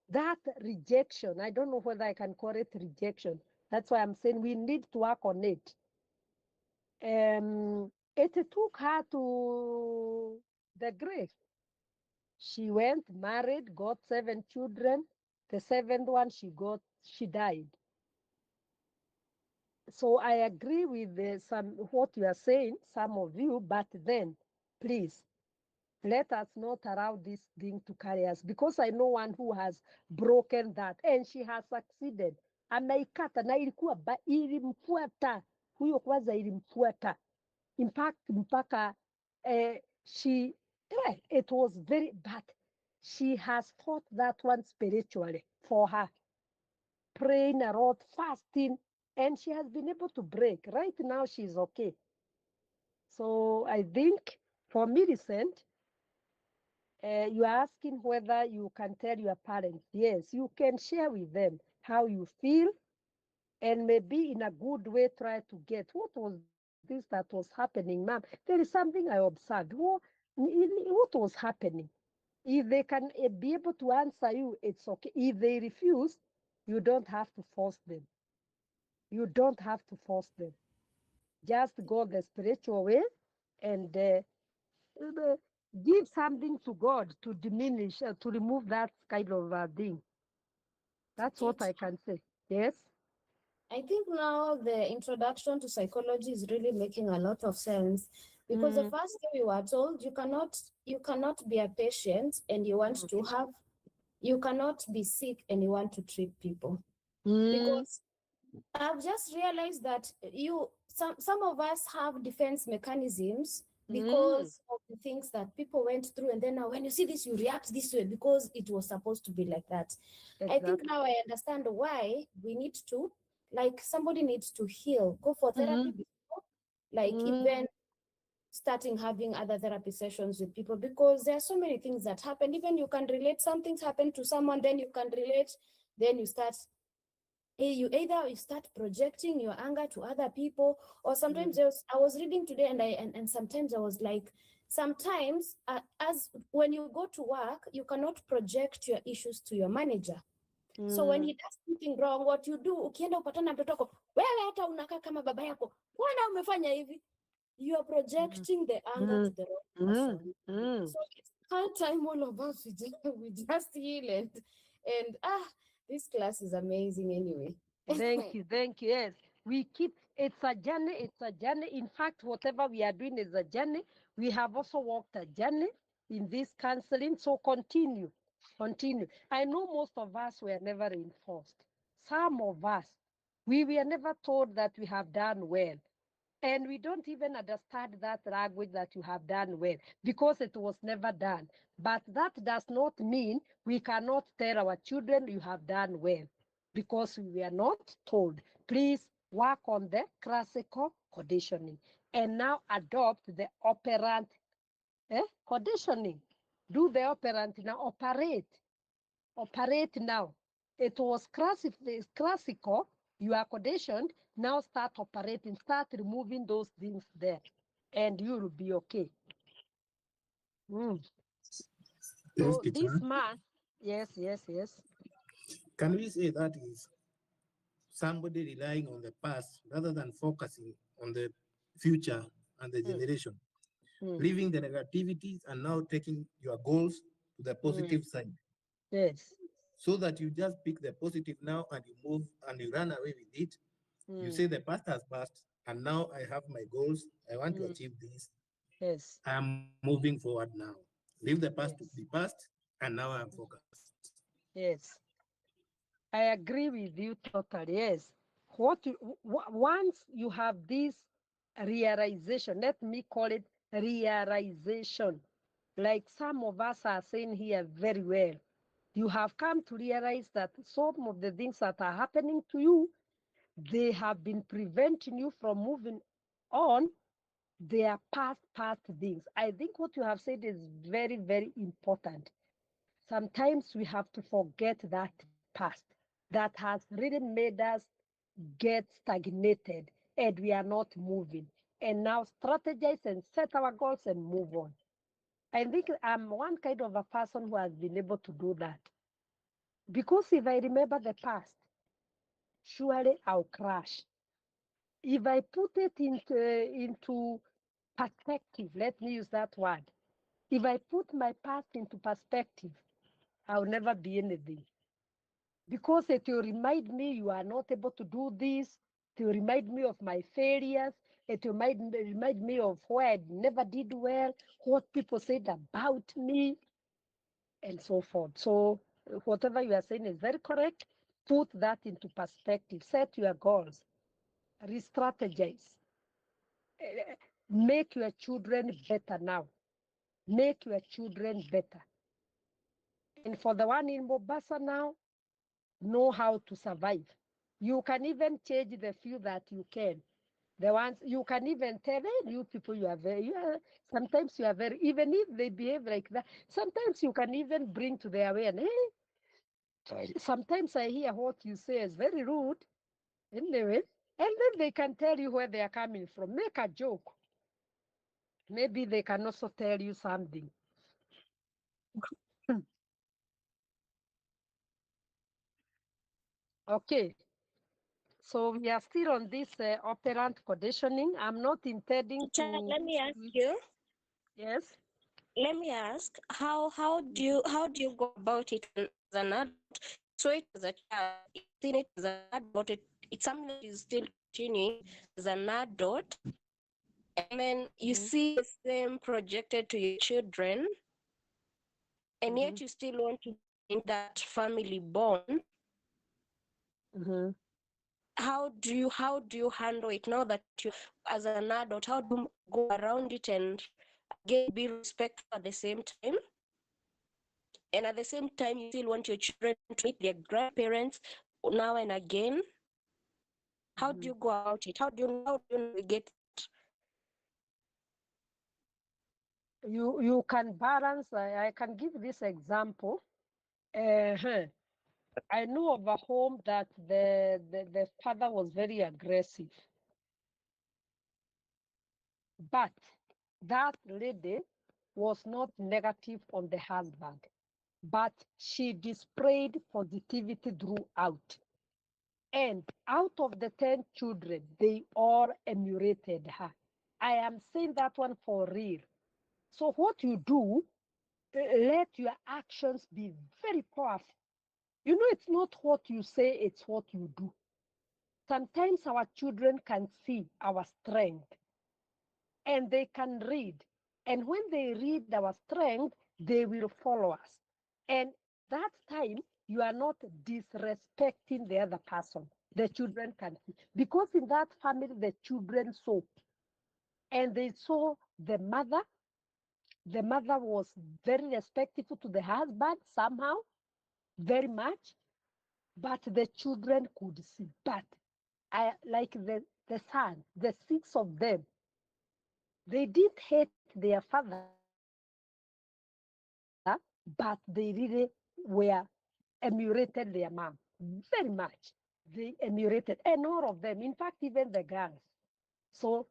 that rejection? I don't know whether I can call it rejection. That's why I'm saying we need to work on it. It took her to the grave. She went, married, got 7 children. The 7th one she died. So I agree with some what you are saying, some of you, but then please Let us not allow this thing to carry us, because I know one who has broken that and she has succeeded. Ameikata na ilimfuata huyo, kwanza ilimfuata impact mpaka it was very bad. She has fought that one spiritually for her, praying a lot, fasting, and she has been able to break. Right now, she's okay. So I think for Millicent, you are asking whether you can tell your parents. Yes, you can share with them how you feel, and maybe in a good way try to get what was this that was happening, ma'am. There is something I observed. What was happening? If they can be able to answer you, it's okay. If they refuse, you don't have to force them. You don't have to force them. Just go the spiritual way and give something to God to diminish, to remove that kind of thing. That's what I can say. Yes. I think now the introduction to psychology is really making a lot of sense, because the first thing we were told, you cannot be a patient and you want to have, you cannot be sick and you want to treat people. Because I've just realized that some of us have defense mechanisms because of the things that people went through, and then now when you see this, you react this way because it was supposed to be like that. Exactly. I think now I understand why we need to, like, somebody needs to heal, go for therapy before, like even starting having other therapy sessions with people, because there are so many things that happen. Even you can relate, something's happened to someone, then you can relate, then you start, you either you start projecting your anger to other people, or sometimes I was reading today and sometimes I was like, sometimes as when you go to work, you cannot project your issues to your manager. So when he does something wrong, what you do, ukienda upatana mtoto wako, wewe hata unakaa kama baba yako, mbona umefanya hivi? You are projecting the anger to the wrong person. So it's hard time all of us, we just heal it. And this class is amazing anyway. Thank you. Yes, we keep, it's a journey. In fact, whatever we are doing is a journey. We have also walked a journey in this counseling. So continue. I know most of us were never reinforced. Some of us, we were never told that we have done well. And we don't even understand that language that you have done well, because it was never done. But that does not mean we cannot tell our children you have done well, because we were not told. Please work on the classical conditioning and now adopt the operant conditioning. Do the operant now, operate now. It was classical, you are conditioned, now start operating, start removing those things there, and you will be okay. So this man, yes. Can we say that is somebody relying on the past rather than focusing on the future and the generation, leaving the negativities and now taking your goals to the positive side? Yes. So that you just pick the positive now and you move and you run away with it. You say the past has passed and now I have my goals. I want to achieve this. Yes. I am moving forward now. Leave the past to the past and now I'm focused. Yes. I agree with you totally. Yes. Once you have this realization, let me call it realization, like some of us are saying here very well, you have come to realize that some of the things that are happening to you, they have been preventing you from moving on. They are past things. I think what you have said is very, very important. Sometimes we have to forget that past that has really made us get stagnated and we are not moving. And now strategize and set our goals and move on. I think I'm one kind of a person who has been able to do that. Because if I remember the past, surely I'll crash. If I put it into perspective, let me use that word. If I put my past into perspective, I'll never be anything. Because it will remind me you are not able to do this. It will remind me of my failures. It might remind me of where I never did well, what people said about me, and so forth. So whatever you are saying is very correct. Put that into perspective. Set your goals. Re-strategize. Make your children better now. Make your children better. And for the one in Mombasa now, know how to survive. You can even change the few that you can. The ones you can even tell, hey, you people, sometimes you are very, even if they behave like that, sometimes you can even bring to their awareness. Hey, sometimes I hear what you say is very rude. Anyway, and then they can tell you where they are coming from. Make a joke. Maybe they can also tell you something. Okay. So we are still on this operant conditioning. I'm not intending to. Let me ask you. Yes. Let me ask, how do you go about it as an adult? So it as a child, you've seen it as an adult, it's something that is still continuing as an adult, and then you see the same projected to your children, and yet you still want to maintain that family bond. How do you handle it now that you, as an adult, how do you go around it and again be respectful at the same time? And at the same time, you still want your children to meet their grandparents now and again. How do you go about it? How do you navigate it? You can balance. I can give this example. I know of a home that the father was very aggressive, but that lady was not negative on the husband, but she displayed positivity throughout. And out of the 10 children, they all emulated her. I am saying that one for real. So what you do, let your actions be very powerful. You know, it's not what you say, it's what you do. Sometimes our children can see our strength and they can read. And when they read our strength, they will follow us. And that time, you are not disrespecting the other person. The children can see. Because in that family, the children saw. And they saw the mother. The mother was very respectful to the husband somehow, very much. But the children could see. But like the son, the six of them, they didn't hate their father, but they really were emulated their mom very much. They emulated, and all of them, in fact, even the girls. So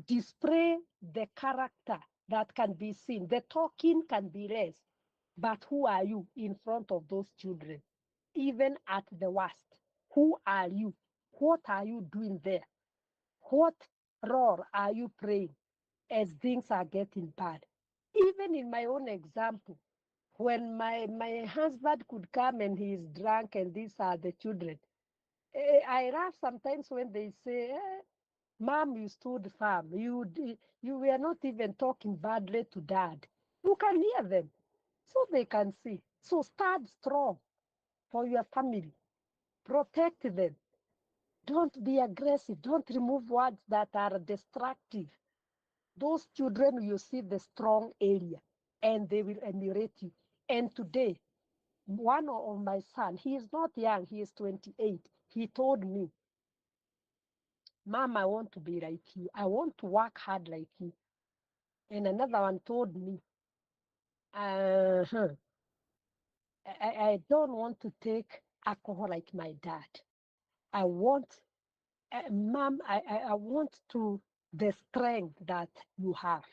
display the character that can be seen. The talking can be less, but who are you in front of those children? Even at the worst, who are you? What are you doing there? What role are you playing as things are getting bad? Even in my own example, when my husband could come and he is drunk and these are the children, I laugh sometimes when they say, Mom, you stood firm. You were not even talking badly to dad. You can hear them, so they can see. So stand strong for your family. Protect them. Don't be aggressive. Don't remove words that are destructive. Those children will see the strong area and they will emulate you. And today, one of my son, he is not young, he is 28. He told me, Mom, I want to be like you. I want to work hard like you. And another one told me, I don't want to take alcohol like my dad. I want, Mom, I want to the strength that you have.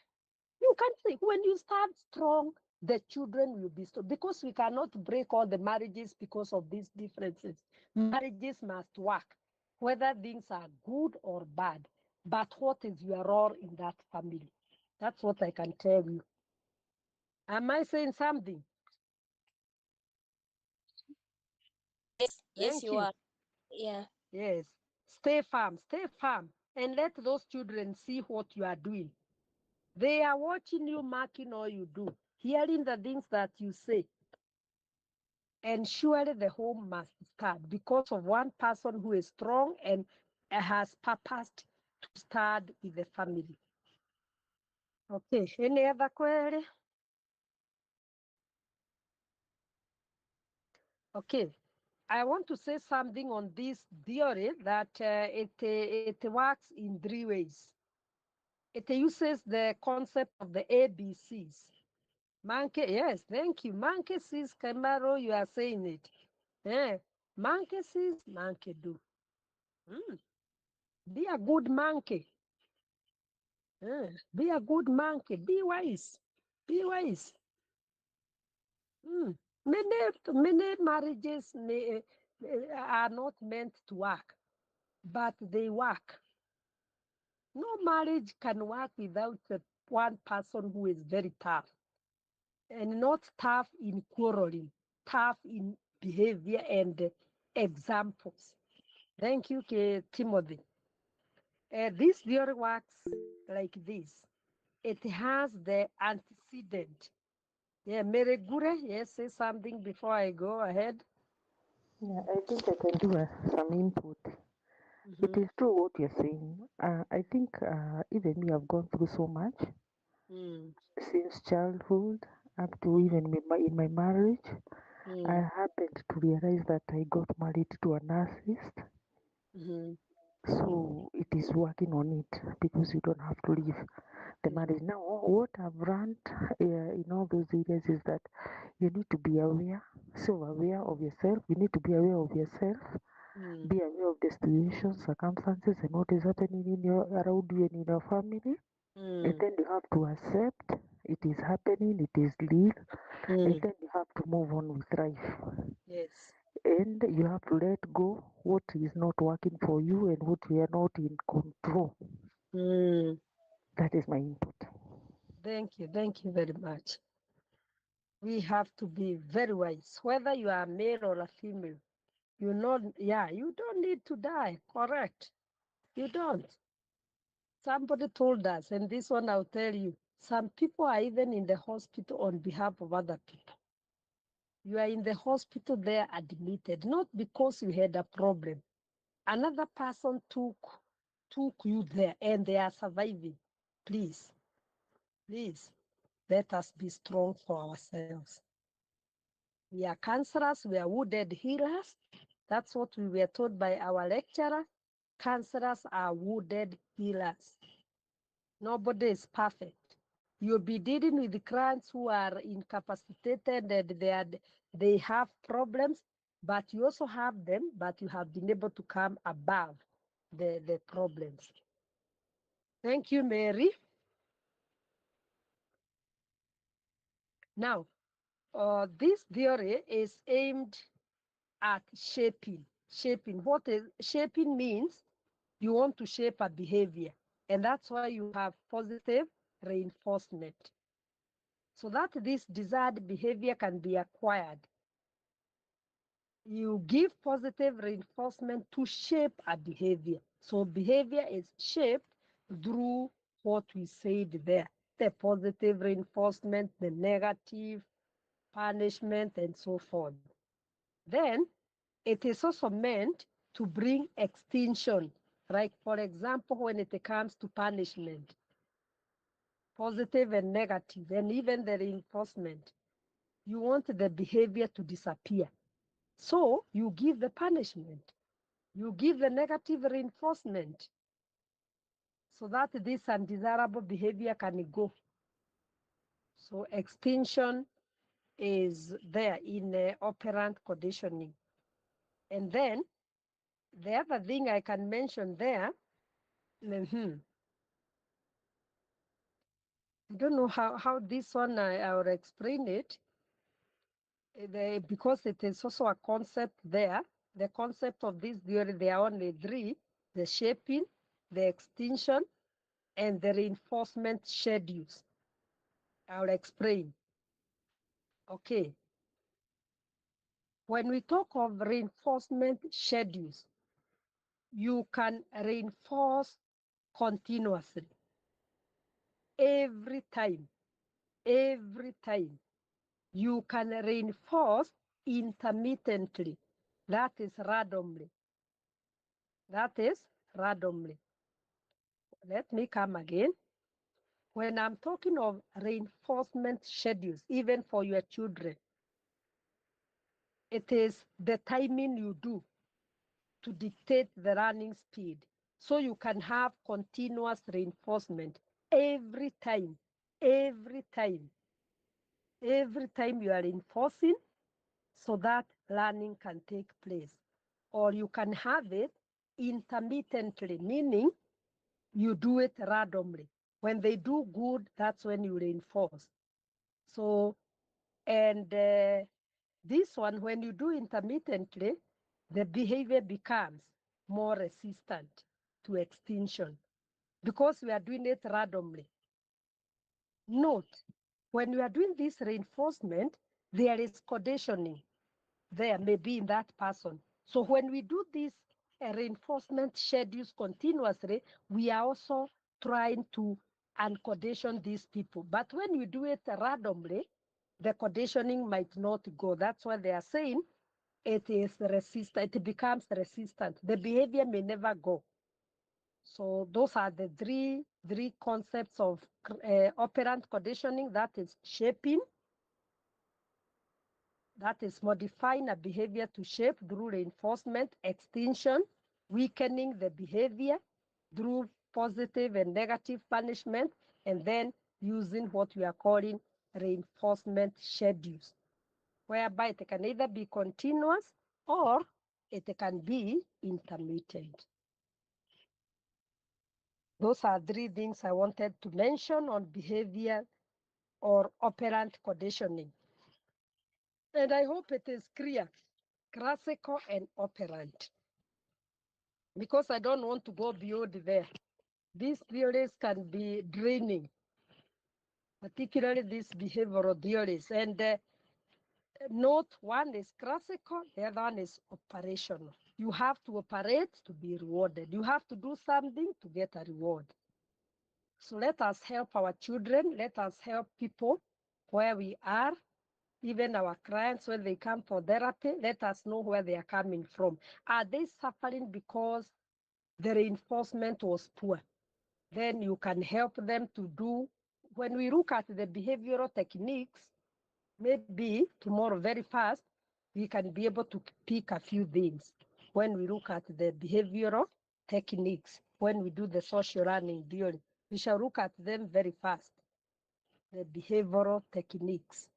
You can see when you start strong, the children will be strong because we cannot break all the marriages because of these differences. Marriages must work, whether things are good or bad. But what is your role in that family? That's what I can tell you. Am I saying something? Yes, Thank you you. are. Yeah. Yes. Stay firm. Stay firm. and let those children see what you are doing. They are watching you, marking all you do, hearing the things that you say. And surely the home must start because of one person who is strong and has purposed to start with the family. Okay, any other query? Okay, I want to say something on this theory that it works in 3 ways. It uses the concept of the ABCs. Monkey, yes, thank you. Monkey sees, Camaro, you are saying it. Yeah. Monkey sees, monkey do. Be a good monkey. Be a good monkey. Be wise. Be wise. Many marriages are not meant to work, but they work. No marriage can work without one person who is very tough. And not tough in quarreling, tough in behavior and examples. Thank you, Timothy. This theory works like this. It has the antecedent. Yeah, Mary Gure, yes, say something before I go ahead. Yeah, I think I can do some input. It is true what you're saying. I think even me, I've gone through so much since childhood up to even in my marriage. I happened to realize that I got married to a narcissist. So it is working on it because you don't have to leave the marriage. Now, what I've learned in all those areas is that you need to be aware, so aware of yourself. You need to be aware of yourself, be aware of the situations, circumstances, and what is happening in your around you and in your family. And then you have to accept it is happening, it is real, and then you have to move on with life. Yes. And you have to let go what is not working for you and what you are not in control. That is my input. Thank you very much. We have to be very wise, whether you are a male or a female. You know, yeah, you don't need to die, correct? You don't. Somebody told us, and this one I'll tell you, some people are even in the hospital on behalf of other people. You are in the hospital there admitted, not because you had a problem. Another person took you there and they are surviving. Please, let us be strong for ourselves. We are counselors, we are wounded healers. That's what we were told by our lecturer. Counselors are wounded healers. Nobody is perfect. You'll be dealing with clients who are incapacitated and they have problems, but you also have them, but you have been able to come above the problems. Thank you, Mary. Now, this theory is aimed at shaping. What is shaping means you want to shape a behavior, and that's why you have positive reinforcement. So that this desired behavior can be acquired. You give positive reinforcement to shape a behavior. So behavior is shaped through what we said there. The positive reinforcement, the negative punishment, and so forth. Then it is also meant to bring extinction. Like, for example, when it comes to punishment, positive and negative, and even the reinforcement, you want the behavior to disappear. So you give the punishment, you give the negative reinforcement so that this undesirable behavior can go. So extinction is there in operant conditioning. And then the other thing I can mention there, I don't know how this one I will explain it, because it is also a concept there. The concept of this theory, there are only three: the shaping, the extinction, and the reinforcement schedules. I'll explain. Okay. When we talk of reinforcement schedules, you can reinforce continuously. Every time, you can reinforce intermittently. That is randomly. Let me come again. When I'm talking of reinforcement schedules, even for your children, it is the timing you do to dictate the running speed. So you can have continuous reinforcement every time you are reinforcing, so that learning can take place. Or you can have it intermittently, meaning you do it randomly. When they do good, that's when you reinforce. So, and this one, when you do intermittently, the behavior becomes more resistant to extinction because we are doing it randomly. Note, when you are doing this reinforcement, there is conditioning there, maybe in that person. So when we do these reinforcement schedules continuously, we are also trying to uncondition these people. But when you do it randomly, the conditioning might not go. That's why they are saying it is resistant, it becomes resistant. The behavior may never go. So those are the three concepts of operant conditioning. That is shaping, that is modifying a behavior to shape through reinforcement, extinction, weakening the behavior through positive and negative punishment, and then using what we are calling reinforcement schedules, whereby it can either be continuous or it can be intermittent. Those are three things I wanted to mention on behavior or operant conditioning. And I hope it is clear, classical and operant, because I don't want to go beyond there. These theories can be draining, particularly these behavioral theories. And note, one is classical, the other one is operational. You have to operate to be rewarded. You have to do something to get a reward. So let us help our children. Let us help people where we are. Even our clients, when they come for therapy, let us know where they are coming from. Are they suffering because the reinforcement was poor? Then you can help them to do, when we look at the behavioral techniques, maybe tomorrow very fast, we can be able to pick a few things. When we look at the behavioral techniques, when we do the social learning theory, we shall look at them very fast, the behavioral techniques,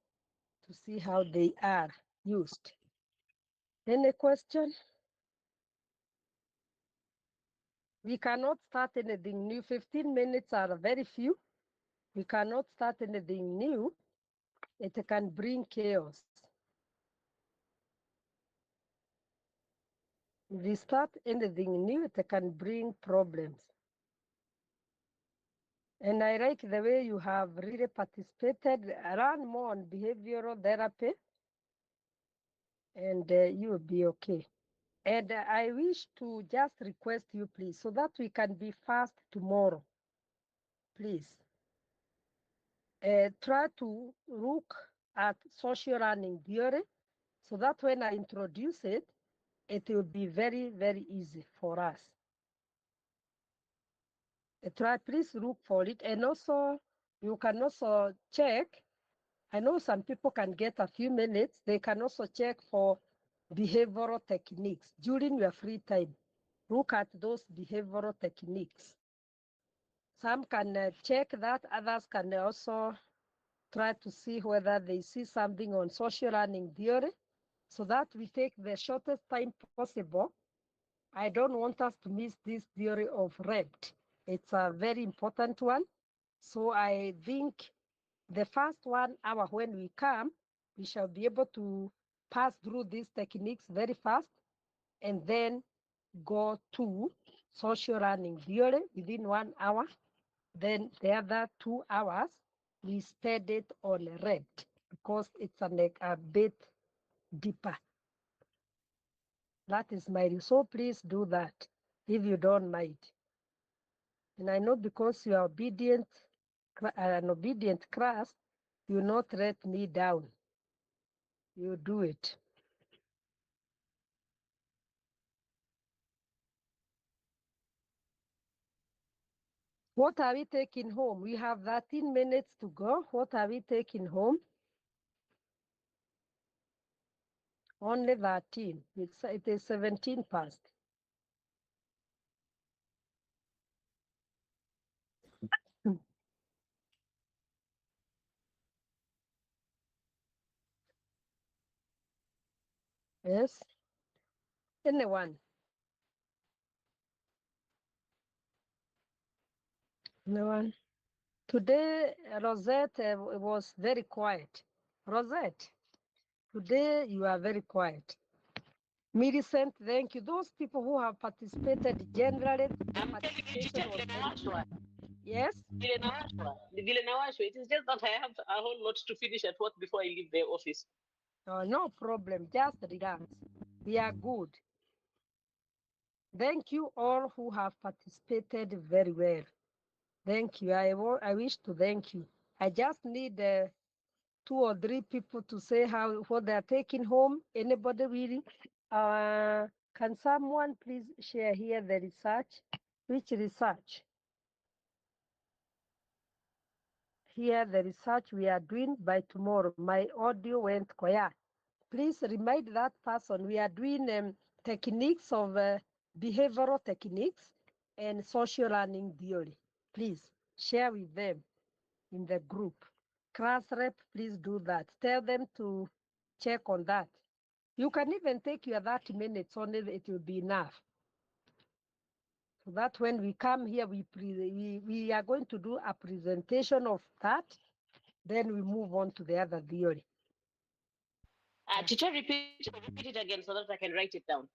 to see how they are used. Any question? We cannot start anything new. 15 minutes are very few. We cannot start anything new. It can bring chaos. If we start anything new, it can bring problems. And I like the way you have really participated. Run more on behavioral therapy, and you will be okay. And I wish to just request you, please, so that we can be fast tomorrow. Please, try to look at social learning theory, so that when I introduce it, it will be very, very easy for us. Try, please look for it. And also, you can also check. I know some people can get a few minutes. They can also check for behavioral techniques during your free time. Look at those behavioral techniques. Some can check that. Others can also try to see whether they see something on social learning theory, so that we take the shortest time possible. I don't want us to miss this theory of REPT. It's a very important one. So I think the first 1 hour when we come, we shall be able to pass through these techniques very fast, and then go to social learning theory within 1 hour. Then the other 2 hours, we spend it on REPT, because it's a bit deeper. That is my, so please do that if you don't mind. And I know because you are obedient, an obedient class, you will not let me down. You do it. What are we taking home? We have 13 minutes to go. What are we taking home? Only 13. It is 17 past. Yes? Anyone? Anyone? Today, Rosette was very quiet. Rosette, today you are very quiet. Millicent, thank you. Those people who have participated generally, the participation was very. Yes? It is just that I have a whole lot to finish at work before I leave the office. No problem. Just relax. We are good. Thank you all who have participated very well. Thank you. I wish to thank you. I just need 2 or 3 people to say what they are taking home. Anybody really? Can someone please share here the research? Which research? Here the research we are doing by tomorrow. My audio went quiet. Please remind that person we are doing techniques of behavioral techniques and social learning theory. Please share with them in the group. Class rep, please do that. Tell them to check on that. You can even take your 30 minutes only, it will be enough. So that when we come here, we are going to do a presentation of that, then we move on to the other theory. Teacher, repeat it again so that I can write it down.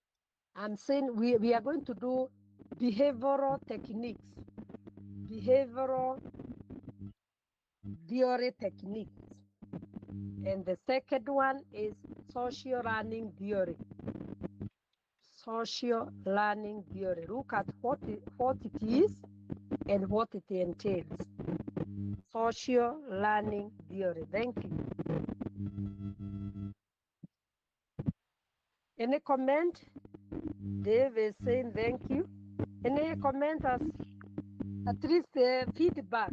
I'm saying we are going to do behavioral techniques, behavioral theory techniques. And the second one is social learning theory. Social learning theory. Look at what it is and what it entails. Social learning theory. Thank you. Any comment? Dave is saying thank you. Any comment as at least feedback?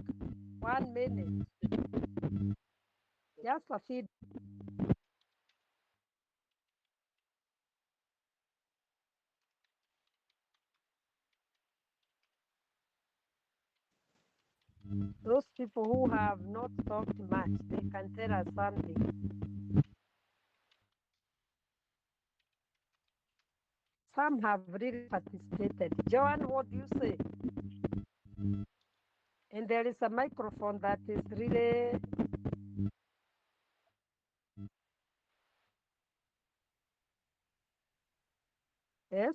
1 minute. Just a feedback. Those people who have not talked much, they can tell us something. Some have really participated. Joan, what do you say? And there is a microphone that is really... Yes?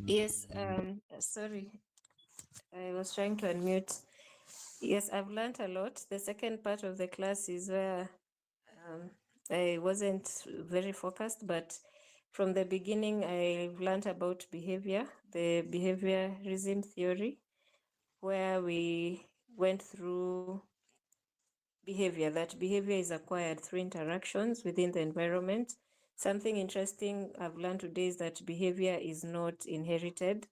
Yes, sorry, I was trying to unmute. Yes, I've learned a lot. The second part of the class is where I wasn't very focused, but from the beginning, I've learned about behavior, the behaviorism theory, where we went through behavior, that behavior is acquired through interactions within the environment. Something interesting I've learned today is that behavior is not inherited,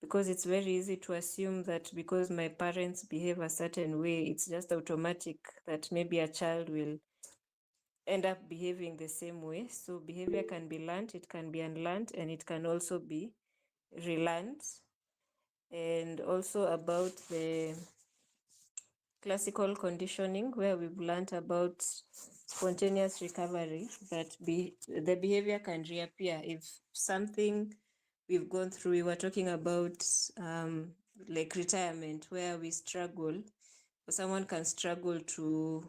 because it's very easy to assume that because my parents behave a certain way, it's just automatic that maybe a child will end up behaving the same way. So behavior can be learned, it can be unlearned, and it can also be relearned. And also about the classical conditioning, where we've learned about spontaneous recovery, that the behavior can reappear if something we've gone through. We were talking about like retirement, where we struggle, or someone can struggle to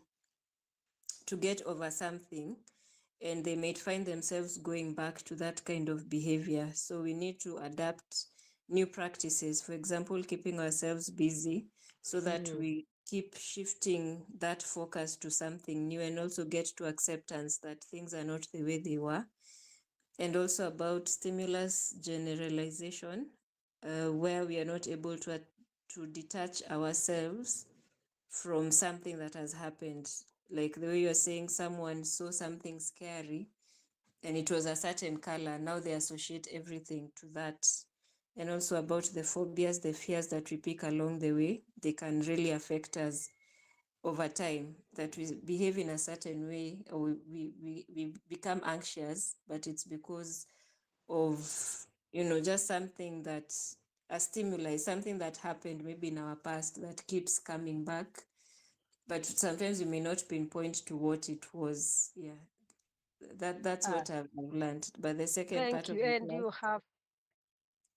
get over something, and they might find themselves going back to that kind of behavior. So we need to adapt new practices, for example, keeping ourselves busy so that we keep shifting that focus to something new, and also get to acceptance that things are not the way they were. And also about stimulus generalization, where we are not able to detach ourselves from something that has happened. Like the way you're saying someone saw something scary and it was a certain color, now they associate everything to that. And also about the phobias, the fears that we pick along the way, they can really affect us over time, that we behave in a certain way, or we become anxious, but it's because of, you know, just something that, a stimuli, something that happened maybe in our past that keeps coming back, but sometimes you may not pinpoint to what it was. Yeah, that's what I've learned. But the second part Thank of you. the And class, you have,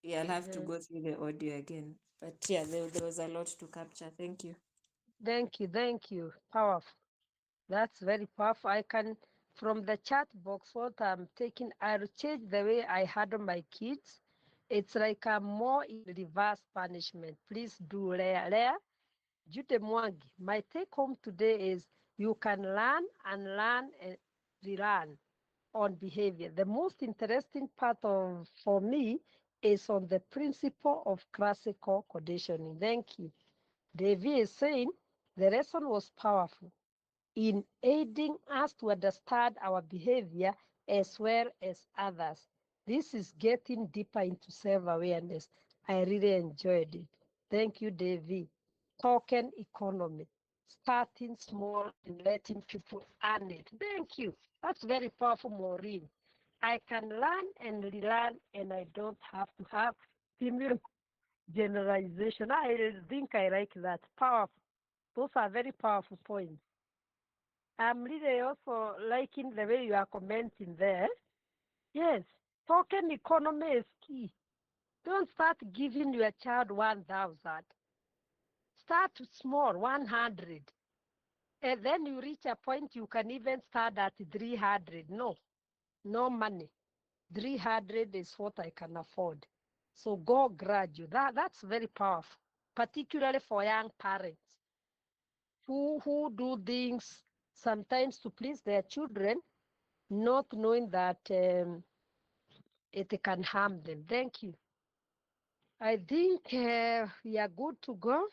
yeah, I'll have to go through the audio again. But yeah, there was a lot to capture. Thank you. thank you. Powerful. That's very powerful. I can, from the chat box, what I'm taking, I'll change the way I handle my kids. It's like I'm more in reverse punishment. Please do Lea. Jute Mwangi. My take home today is you can learn and relearn on behavior. The most interesting part for me is on the principle of classical conditioning. Thank you. Davy is saying the lesson was powerful in aiding us to understand our behavior as well as others. This is getting deeper into self-awareness. I really enjoyed it. Thank you, Davy. Token economy, starting small and letting people earn it. Thank you. That's very powerful, Maureen. I can learn and relearn, and I don't have to have similar generalization. I think I like that. Powerful. Those are very powerful points. I'm really also liking the way you are commenting there. Yes, token economy is key. Don't start giving your child 1,000. Start small, 100. And then you reach a point you can even start at 300. No money. 300 is what I can afford. So go graduate. That's very powerful, particularly for young parents who do things sometimes to please their children, not knowing that it can harm them. Thank you. I think we are good to go.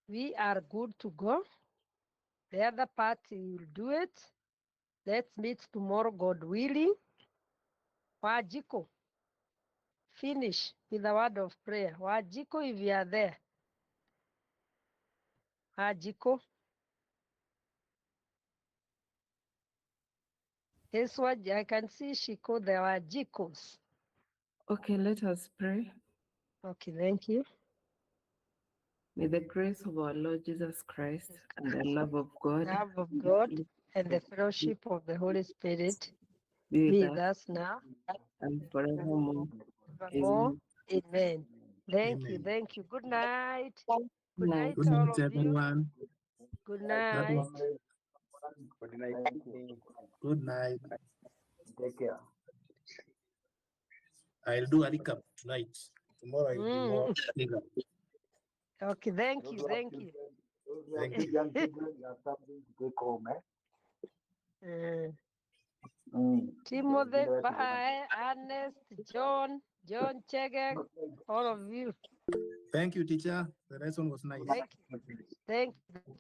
We are good to go. The other part, will do it. Let's meet tomorrow, God willing. Wajiko, finish with a word of prayer. Wajiko, if you are there. Wajiko. Yes, what I can see Shiko, there were Wajikos. Okay, let us pray. Okay, thank you. May the grace of our Lord Jesus Christ and the love of God, Love of God and the fellowship of the Holy Spirit be be with with us us now and forevermore. forevermore. Amen. Amen. Thank you. Amen. Thank you. Good night. Good Night. night, Good all night, of you. everyone. Good That night. was Good night. Thank you. good night. Take care. I'll do a recap tonight. Tomorrow I'll be more clear. Okay, thank Those you. who have Thank you. children, those who have Thank you. young children, you have something to take home, eh? Timothy, Good night, bye. Ernest, John Chegek, all of you. Thank you, teacher. The lesson was nice. Thank you. Thank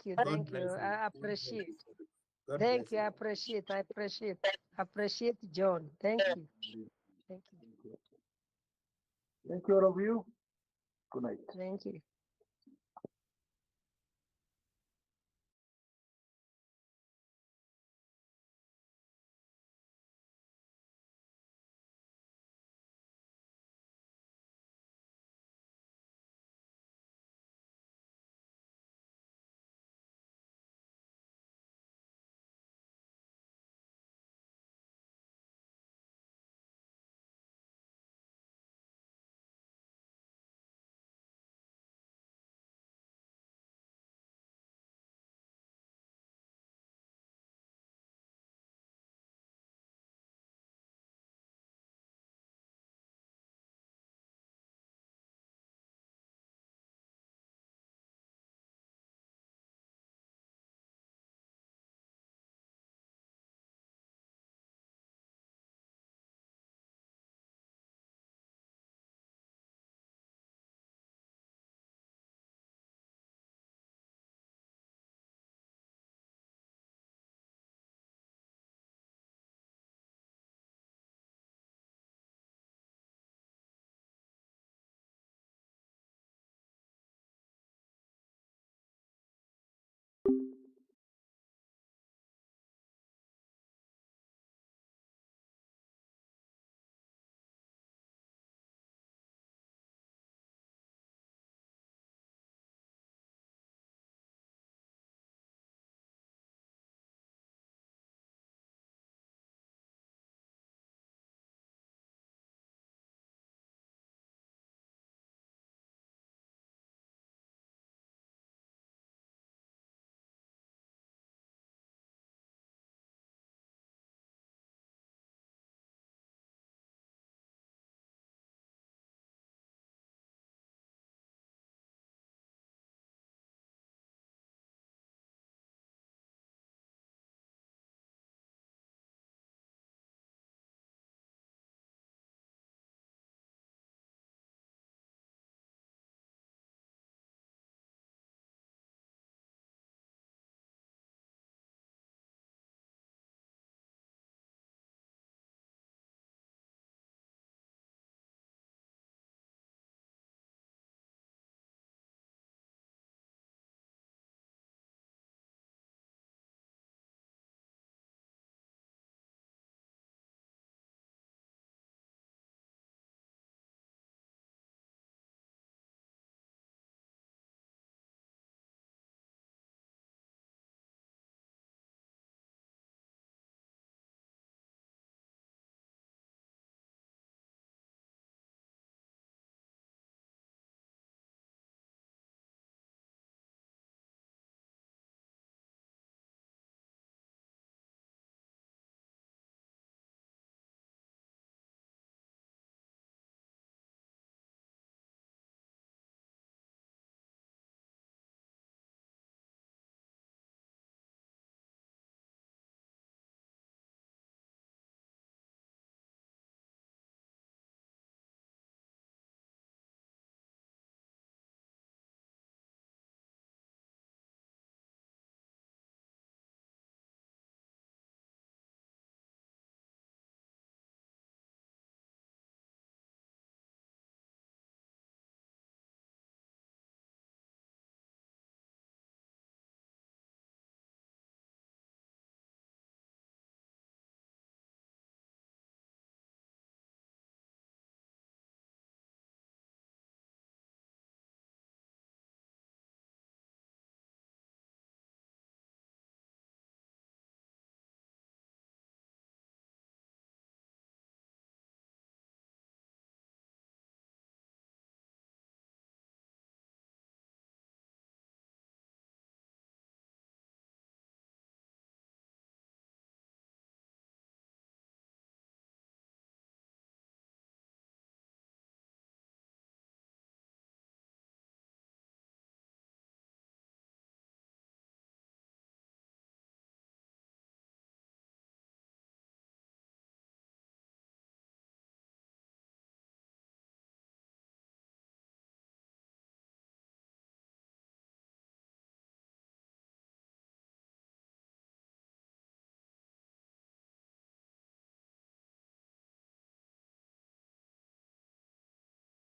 you. God Thank you. bless you. I appreciate. God Thank bless you. I you. appreciate John. Thank you. Thank you. Thank you, all of you. Good night. Thank you.